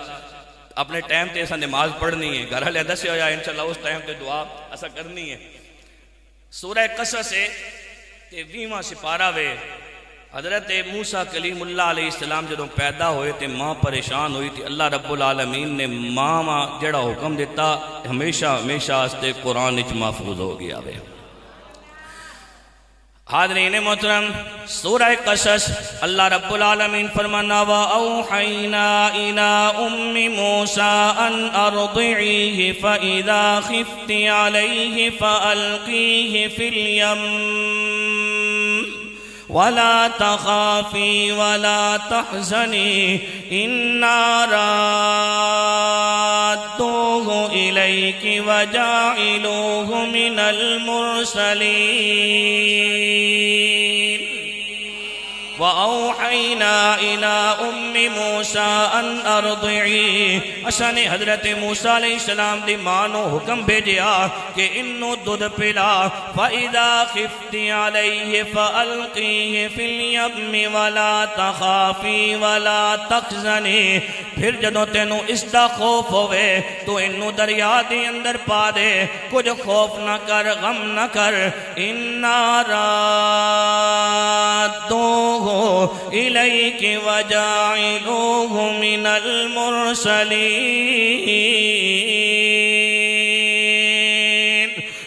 اپنے ٹائم تے ایسا نماز پڑھنی ہے، گھر والے دسے ہویا انشاءاللہ اس ٹائم تے دعا ایسا کرنی ہے۔ سورہ قصص ہے تے 20واں سپارہ وے۔ حضرت موسیٰ کلیم اللہ علیہ السلام جدوں پیدا ہوئے تے ماں پریشان ہوئی تھی، اللہ رب العالمین نے ماں جڑا حکم دیتا ہمیشہ ہمیشہ استے قرآن وچ محفوظ ہو گیا وے۔ حاضرین محترم، سورہ قصص اللہ رب العالمین فرمانا وَأَوْحَيْنَا إِلَىٰ أُمِّ مُوسَىٰ أَنْ أَرْضِعِيهِ فَإِذَا خِفْتِ عَلَيْهِ فَأَلْقِيهِ فِي الْيَمِّ وَلَا تَخَافِي وَلَا تَحْزَنِي إِنَّا رَادُّوهُ إِلَيْكِ وَجَاعِلُوهُ مِنَ الْمُرْسَلِينَ۔ وَأَوْحَيْنَا إِلَىٰ أُمِّ مُوسَىٰ أَنْ أَرْضِعِيهِ اساں نے حضرت موسیٰ علیہ السلام دی ماں نو حکم بھیجیا کہ انو دودھ پلا فَإِذَا خِفْتِ عَلَيْهِ فَأَلْقِيهِ فِي الْيَمِّ وَلَا تَخَافِي وَلَا تَحْزَنِي پھر جدوں تینوں اس دا خوف ہوئے تو انو دریا دی اندر پا دے کچھ خوف نہ کر غم نہ کر اِنَّا رَادُّوهُ إِلَيْكِ وَجَاعِلُوهُ مِنَ الْمُرْسَلِينَ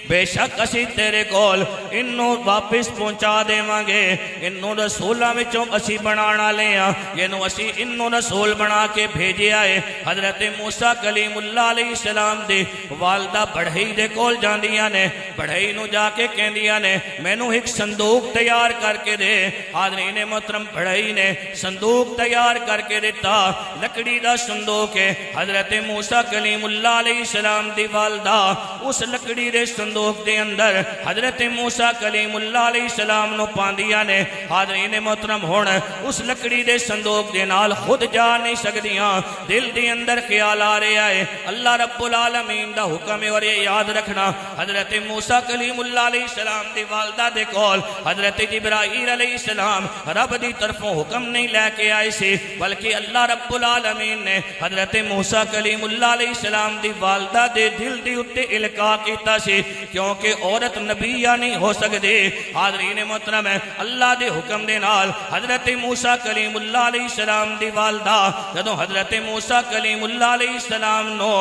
بے شک اسی تیرے کول انہوں واپس پہنچا دے مانگے انہوں رسولہ وچوں اسی بنانا لیا انہوں اسی انہوں رسول بنا کے بھیجے آئے حضرت موسیٰ کلیم اللہ علیہ السلام دی والدہ بڑھئی دے کول جان دیا نے بڑھئی نو جا کے کہن دیا نے میں نو ایک صندوق تیار کر کے دے حاضرین محترم بڑھئی نے صندوق تیار کر کے دیتا لکڑی دا صندوق ہے حضرت موسیٰ کلیم اللہ علیہ السلام دی والدہ اس لکڑی دے صندوق دے اندر حضرت موسیٰ کلیم اللہ علیہ السلام نو پاندیا نے حاضرین محترم ہون اس لکڑی دے صندوق دے نال خود جا نہیں سکدیاں دل دے اندر خیال آ رہے آئے اللہ رب العالمین دا حکم ہے اور یہ یاد رکھنا حضرت موسیٰ کلیم اللہ علیہ السلام دی والدہ دے کول حضرت جبرائیل علیہ السلام رب دی طرفوں حکم نہیں لے کے آئے سی بلکہ اللہ رب العالمین نے حضرت موسیٰ کلیم اللہ علیہ السلام دی والدہ دے دل دی اتے القاء کیتا سی کیونکہ عورت نبی یا نہیں ہو سکتے حاضرین محترم ہے اللہ دے حکم دے نال حضرت موسیٰ کلیم اللہ علیہ السلام دی والدہ جدوں حضرت موسیٰ کلیم اللہ علیہ السلام نو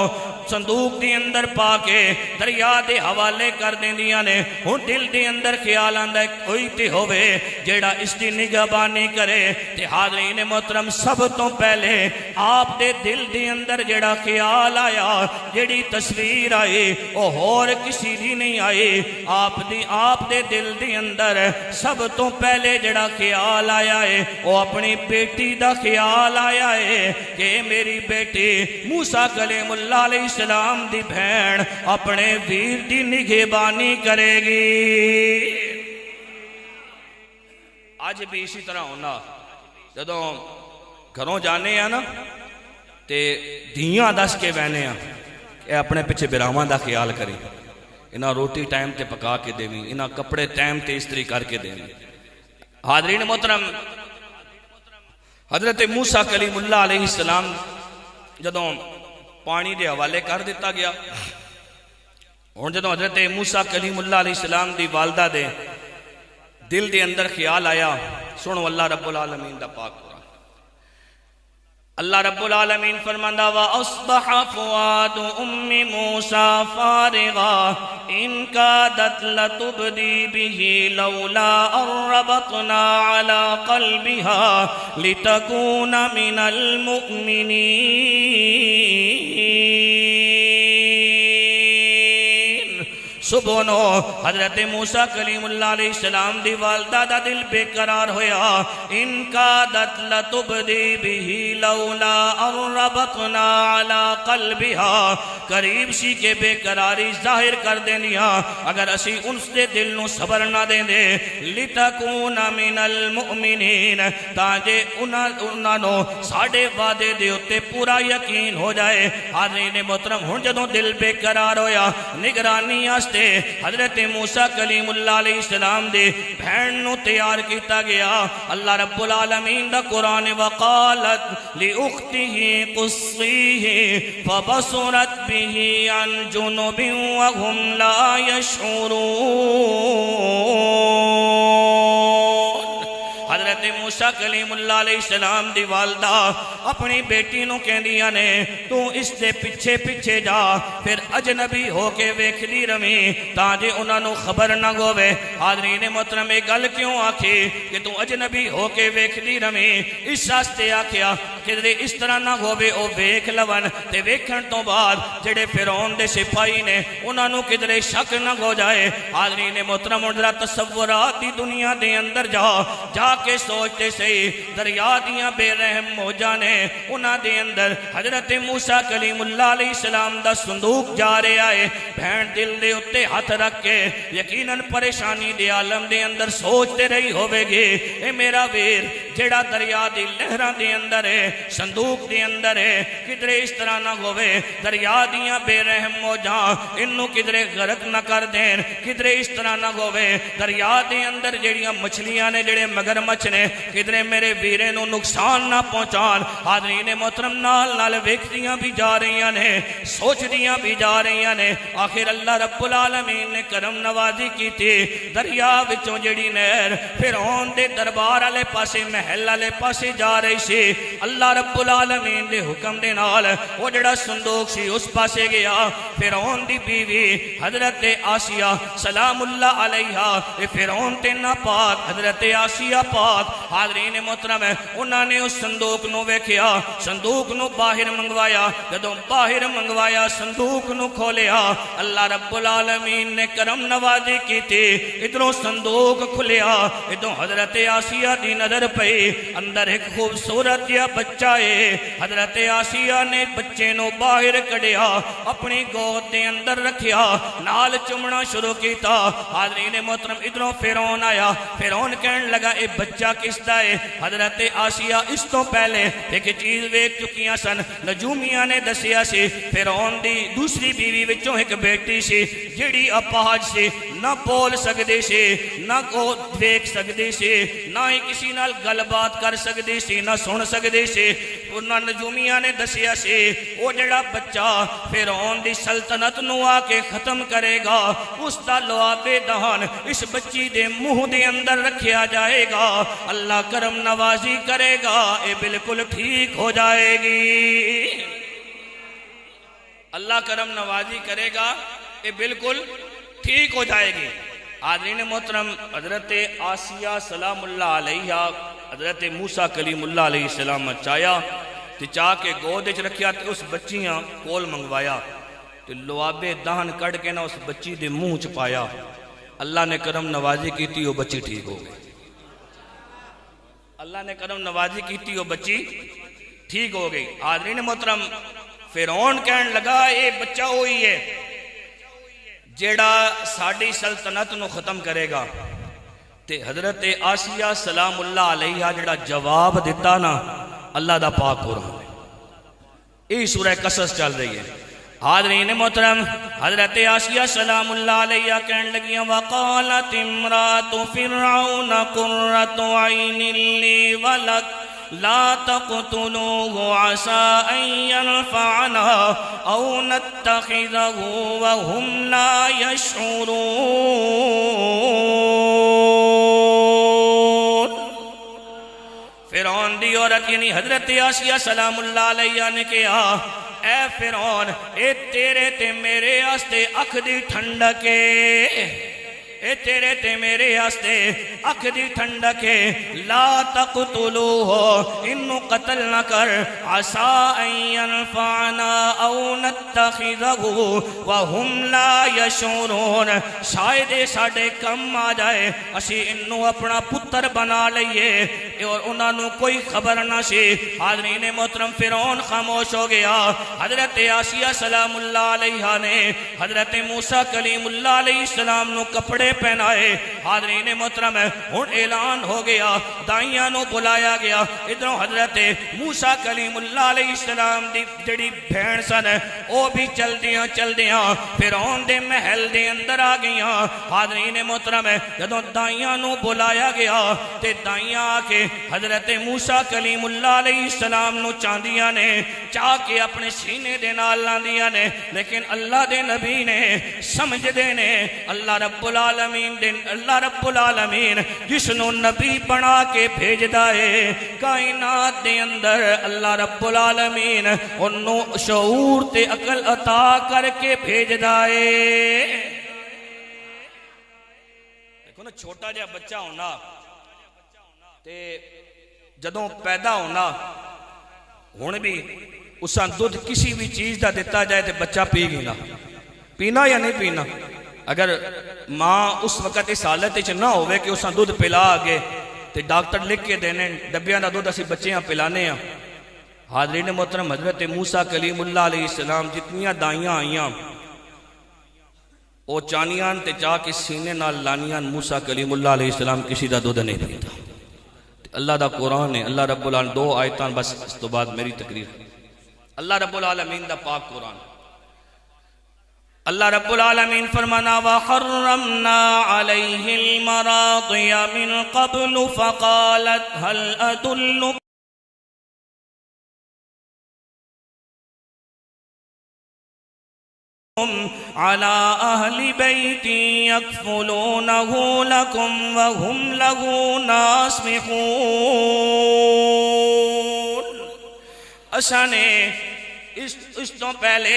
صندوق دی اندر پا کے دریا دے حوالے کر دیں دیا نے ہن دل دے اندر خیال آندا ہے کوئی تے ہوئے جیڑا اس دی نگہبانی کرے تے حاضرین محترم سب تو پہلے آپ دے دل دے اندر جیڑا خیال آیا جیڑی تصویر آئی او ہور کسی دی نہیں آئی آپ دے دل دے اندر سب تو پہلے جڑا خیال آیا ہے وہ اپنی بیٹی دا خیال آیا ہے کہ میری بیٹی موسیٰ کلیم اللہ علیہ السلام دی بہن اپنے ویر دی نگہبانی کرے گی آج بھی اسی طرح ہونا جدوں گھروں جانے ہیں نا تے دیاں دس کے بہنے ہیں کہ اپنے پچھے براواں دا خیال کریں انہاں روٹی ٹائم تے پکا کے دیویں انہاں کپڑے ٹائم تے استری کر کے دیویں حاضرین محترم حضرت موسیٰ کلیم اللہ علیہ السلام جدوں پانی دے حوالے کر دیتا گیا اور جدوں حضرت موسیٰ کلیم اللہ علیہ السلام دی والدہ دے دل دے اندر خیال آیا سنو اللہ رب العالمین دا پاک قرآن اللہ رب العالمین فرماندا وَأَصْبَحَ فُؤَادُ أُمِّ مُوسَىٰ فَارِغًا إِنْ كَادَتْ لَتُبْدِي بِهِ لَوْلَا أَن رَّبَطْنَا عَلَىٰ قَلْبِهَا لِتَكُونَ مِنَ الْمُؤْمِنِينَ سبحانو حضرت موسیٰ کلیم اللہ علیہ السلام دی والدہ دا دل بے قرار ہویا ان کادت لتبدی بھی لولا ان ربطنا علی قلبها قریب سی کے بے قراری ظاہر کر دینیا اگر اسی ان سے دل نو صبر نہ دیں دے لتکون من المؤمنین تاکہ انہاں نو ساڑے وعدے دے اتے پورا یقین ہو جائے حاضرین محترم ہن جدوں دل بے قرار ہویا نگرانی آستے حضرت موسیٰ کلیم اللہ علیہ السلام دے بہن نو تیار کیتا گیا اللہ رب العالمین دا قرآن وقالت لأختہ قصیہ فبصرت به عن جنب وهم لا يشعرون حضرت موسیٰ کلیم اللہ علیہ السلام دی والدہ اپنی بیٹی نو کہن دیا نے تو اس دے پیچھے پیچھے جا پھر اجنبی ہو کے ویکھ دی رمی تاکہ انہاں نو خبر نہ ہوے حاضرین محترم گل کیوں آکھی کہ تو اجنبی ہو کے ویکھ دی رمی اس واسطے آکھیا کہ اس طرح نہ ہوے او ویکھ لون تے ویکھن تو بعد جڑے فرعون دے سپاہی نے انہاں نو کدھرے شک نہ ہو جائے حاضرین محترم ذرا تصورات دی دنیا دے اندر جا کے سوچتے سے دریا دیاں بے رحم موجاں نے انہاں دے اندر حضرت موسیٰ کلیم اللہ علیہ السلام دا صندوق جا رہا ہے بہن دل دے اتے ہاتھ رکھ کے یقیناً پریشانی دے عالم دے اندر سوچتے رہی ہوئے گی اے میرا ویر جیڑا دریا دی لہراں دے اندر ہے صندوق دے اندر ہے کدرے اس طرح نہ ہوئے دریا دیاں بے رحم ہو جاں انہوں کدرے غرق نہ کر دین کدرے اس طرح نہ ہوئے دریا دے اندر جیڑیاں مچھلیاں نے جڑے مگرمچھ نے کدرے میرے ویرے نو نقصان نہ پہنچان حاضرین محترم نال ویکھدیاں بھی جا رہی نے سوچ دیاں بھی جا رہی نے آخر اللہ رب العالمین نے کرم نوازی کی تھی دریا وچوں جڑی نہر فرعون دے دربار والے پاسے محل والے پاسے جا رہی سی اللہ رب العالمین دے حکم دے نال وہ جڑا صندوق سی اس پاسے گیا فرعون دی بیوی حضرت آسیہ سلام اللہ علیہا فرعون تے نہ پاک حضرت آسیہ پاک حاضرین محترم انہاں نے اس صندوق نو ویکھیا صندوق نو باہر منگوایا جدوں باہر منگوایا صندوق نو کھولیا اللہ رب العالمین نے کرم نوازی کی تھی ادھروں صندوق کھلیا ادھوں حضرت آسیہ دی نظر پئی اندر ایک خوبصورت یا بچہ ہے حضرت آسیہ نے بچے نو باہر کڑیا اپنی گود دے اندر رکھیا نال چمنا شروع کیتا حاضرین محترم ادھروں فرعون آیا فرعون کہنے لگا اے بچہ کس دا ہے حضرت آسیہ اس تو پہلے ایک چیز ویکھ چکیاں سن نجومیاں نے دسیا سی فرعون دی دوسری بیوی وچوں ایک بیٹی سی جڑی اپاہج سی نہ بول سکدی سی نہ کو دیکھ سکدی سی نہ ہی کسی نال گل بات کر سکدی سی نہ سن سکدی سی انہاں نجومیاں نے دسیا سی وہ جڑا بچہ فرعون دی سلطنت نو آ کے ختم کرے گا اس دا لعاب دہن اس بچی دے منہ دے اندر رکھیا جائے گا اللہ کرم نوازی کرے گا اے بالکل ٹھیک ہو جائے گی اللہ کرم نوازی کرے گا اے بالکل ٹھیک ہو جائے گی حاضرین محترم حضرت آسیہ سلام اللہ علیہ حضرت موسیٰ کلیم اللہ علیہ السلام چایا تے چاہ کے گود وچ رکھیا تے اس بچیاں کول منگوایا تے لعاب دہن کڈ کے نہ اس بچی دے منہ چ پایا اللہ نے کرم نوازی کی تھی وہ بچی ٹھیک ہو گئی اللہ نے کرم نوازی کی تھی وہ بچی ٹھیک ہو گئی حاضرین محترم فرعون کہنے لگا اے بچہ ہوئی ہے جیڑا ساڑی سلطنت نو ختم کرے گا تے حضرت آسیہ سلام اللہ علیہ جیڑا جواب دیتا نا اللہ دا پاک قرآن یہ سورہ قصص چل رہی ہے حاضرین محترم حضرت آسیہ سلام اللہ علیہ کہنے لگیاں وقالت امرات فرعون قرۃ عین لی ولک لا تقتلوه عسى أن ينفعنا أو نتخذه وهم لا يشعرون فرعون دی عورت یعنی حضرت آسیہ سلام اللہ علیہ نے کہا اے فرعون اے تیرے تے میرے آستے اکھ دی ٹھنڈکے اے تیرے تے میرے آستے اکھ دی ٹھنڈکے لا تقتلوہ انہوں قتل نہ کر عسى ان ينفعنا او نتخذہ وهم لا يشعرون شاید ساڑے کم آ جائے اسی انہوں اپنا پتر بنا لئیے اور انہوں نے کوئی خبر نہ سی حاضرین محترم فرعون خاموش ہو گیا حضرت آسیہ سلام اللہ علیہ نے حضرت موسیٰ کلیم اللہ علیہ السلام نو کپڑے پہنائے حاضرین محترم ہن اعلان ہو گیا دائیاں نو بلایا گیا ادھروں حضرت موسیٰ کلیم اللہ علیہ السلام دی جڑی بھین سن او بھی چل دیاں فرعون دے محل دے اندر آ گئیاں حاضرین محترم جدوں دائیاں نو بلایا گیا تے دائیاں آ کے حضرت موسیٰ کلیم اللہ علیہ السلام نو چاندیاں نے چاہ کے اپنے سینے دے نال لاندیاں نے لیکن اللہ دے نبی نے سمجھ دے نے اللہ رب العالمین جس نو نبی بنا کے بھیج دائے کائنات دے اندر اللہ رب العالمین انہوں شعور تے عقل عطا کر کے بھیج دائے دیکھو نا چھوٹا جا بچہ ہونا تے جدوں پیدا ہونا ہون بھی اساں دودھ کسی بھی چیز دا دیتا جائے تے بچہ پی گینا پینا یا نہیں پینا اگر ماں اس وقت اس حالت نہ ہوئے کہ اساں دودھ پلا آگے تے ڈاکٹر لکھ کے دینے ڈبیاں دا دودھ اسی بچیاں پلانے ہیں حاضرین محترم، حضرت موسیٰ کلیم اللہ علیہ السلام جتنیاں دائیاں آئیاں او چانیان تے چاہ کے سینے نال لانیان موسیٰ کلیم اللہ علیہ السلام کسی دا دودھ نہیں پیتا. اللہ دا قرآن ہے، اللہ رب العالمین 2 آیتان بس اس تو بعد میری تقریر. اللہ رب العالمین دا پاک قرآن. اللہ رب العالمین فرمانا وَحَرَّمْنَا عَلَيْهِ الْمَرَاضِيَ مِنْ قَبْلُ فَقَالَتْ هَلْ أَدُلُّكُمْ عَلَىٰ أَهْلِ بَيْتٍ يَكْفُلُونَهُ لَكُمْ وَهُمْ لَهُ نَاصِحُونَ. اسانے اس تو پہلے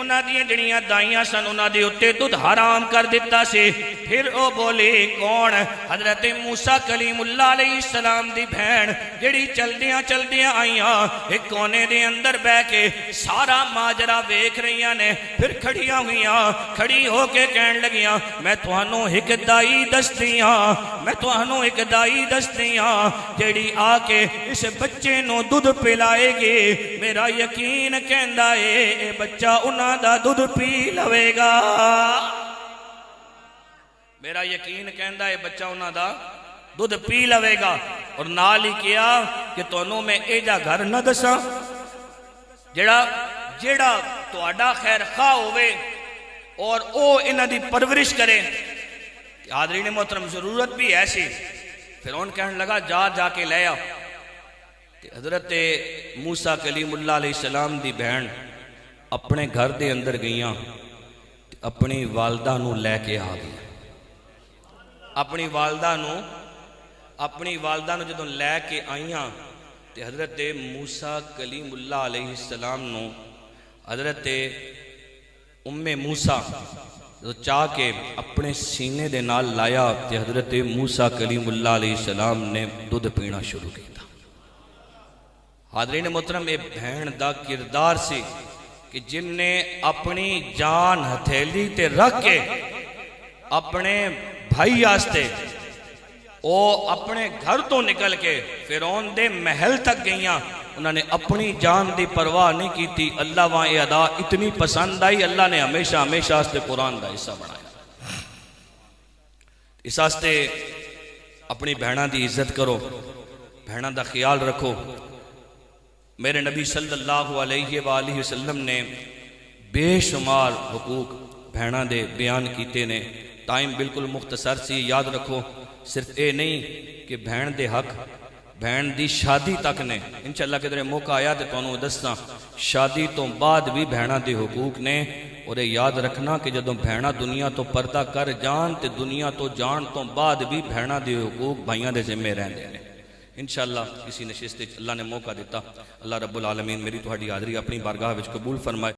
انہاں دیاں جڑیاں دائیاں سن انہاں دے اتے دودھ حرام کر دیتا سے. پھر او بولی کون؟ حضرت موسیٰ کلیم اللہ علیہ السلام دی بہن جڑی چلدیاں آئیاں ایک کونے دے اندر بہ کے سارا ماجرا ویکھ رہیاں نے. پھر کھڑی ہو کے کہن لگیاں میں تہانوں ایک دائی دستیاں جڑی آ کے اس بچے نو دودھ پلائے گی. میرا یقین کہندا اے اے بچہ انہاں دا دودھ پی لوے گا. میرا یقین کہندا اے بچہ انہاں دا دودھ پی لوے گا. اور نال ہی کیا کہ تانوں میں اے جا گھر نہ دساں جیڑا تہاڈا خیر خواہ ہوئے اور او انہاں دی پرورش کرے. حاضرین محترم ضرورت بھی ایسی. پھر ان کہنے لگا جا کے لے آ. حضرت موسیٰ کلیم اللہ علیہ السلام دی بہن اپنے گھر دے اندر گئیاں اپنی والدہ نو لے کے آ گئی. اپنی والدہ نو جدوں لے کے آئیاں تے حضرت موسیٰ کلیم اللہ علیہ السلام نو حضرت موسیٰ چاہ کے اپنے سینے دے نال لایا تے حضرت موسیٰ کلیم اللہ علیہ السلام نے دودھ پینا شروع کیا. حاضرین محترم اے بہن دا کردار سی کہ جن نے اپنی جان ہتھیلی تے رکھ کے اپنے بھائی آستے او اپنے گھر تو نکل کے فرعون دے محل تک گئیاں. انہوں نے اپنی جان دی پرواہ نہیں کی تھی. اللہ وہاں اے ادا اتنی پسند آئی اللہ نے ہمیشہ آستے قرآن دا حصہ بنایا. اس آستے اپنی بہناں دی عزت کرو، بہناں دا خیال رکھو. میرے نبی صلی اللہ علیہ وآلہ وسلم نے بے شمار حقوق بہناں دے بیان کیتے نے. ٹائم بالکل مختصر سی. یاد رکھو صرف اے نہیں کہ بہن دے حق بہن دی شادی تک نے. انشاءاللہ کدھر موقع آیا تے تانوں دساں شادی تو بعد بھی بہناں دے حقوق نے. اور یہ یاد رکھنا کہ جدوں بہناں دنیا تو پردہ کر جان تے دنیا تو جان تو بعد بھی بہناں دے حقوق بھائیاں دے ذمے رہندے نے. انشاءاللہ کسی نشست اللہ نے موقع دیتا. اللہ رب العالمین میری تہاڈی حاضری اپنی بارگاہ وچ قبول فرمائے.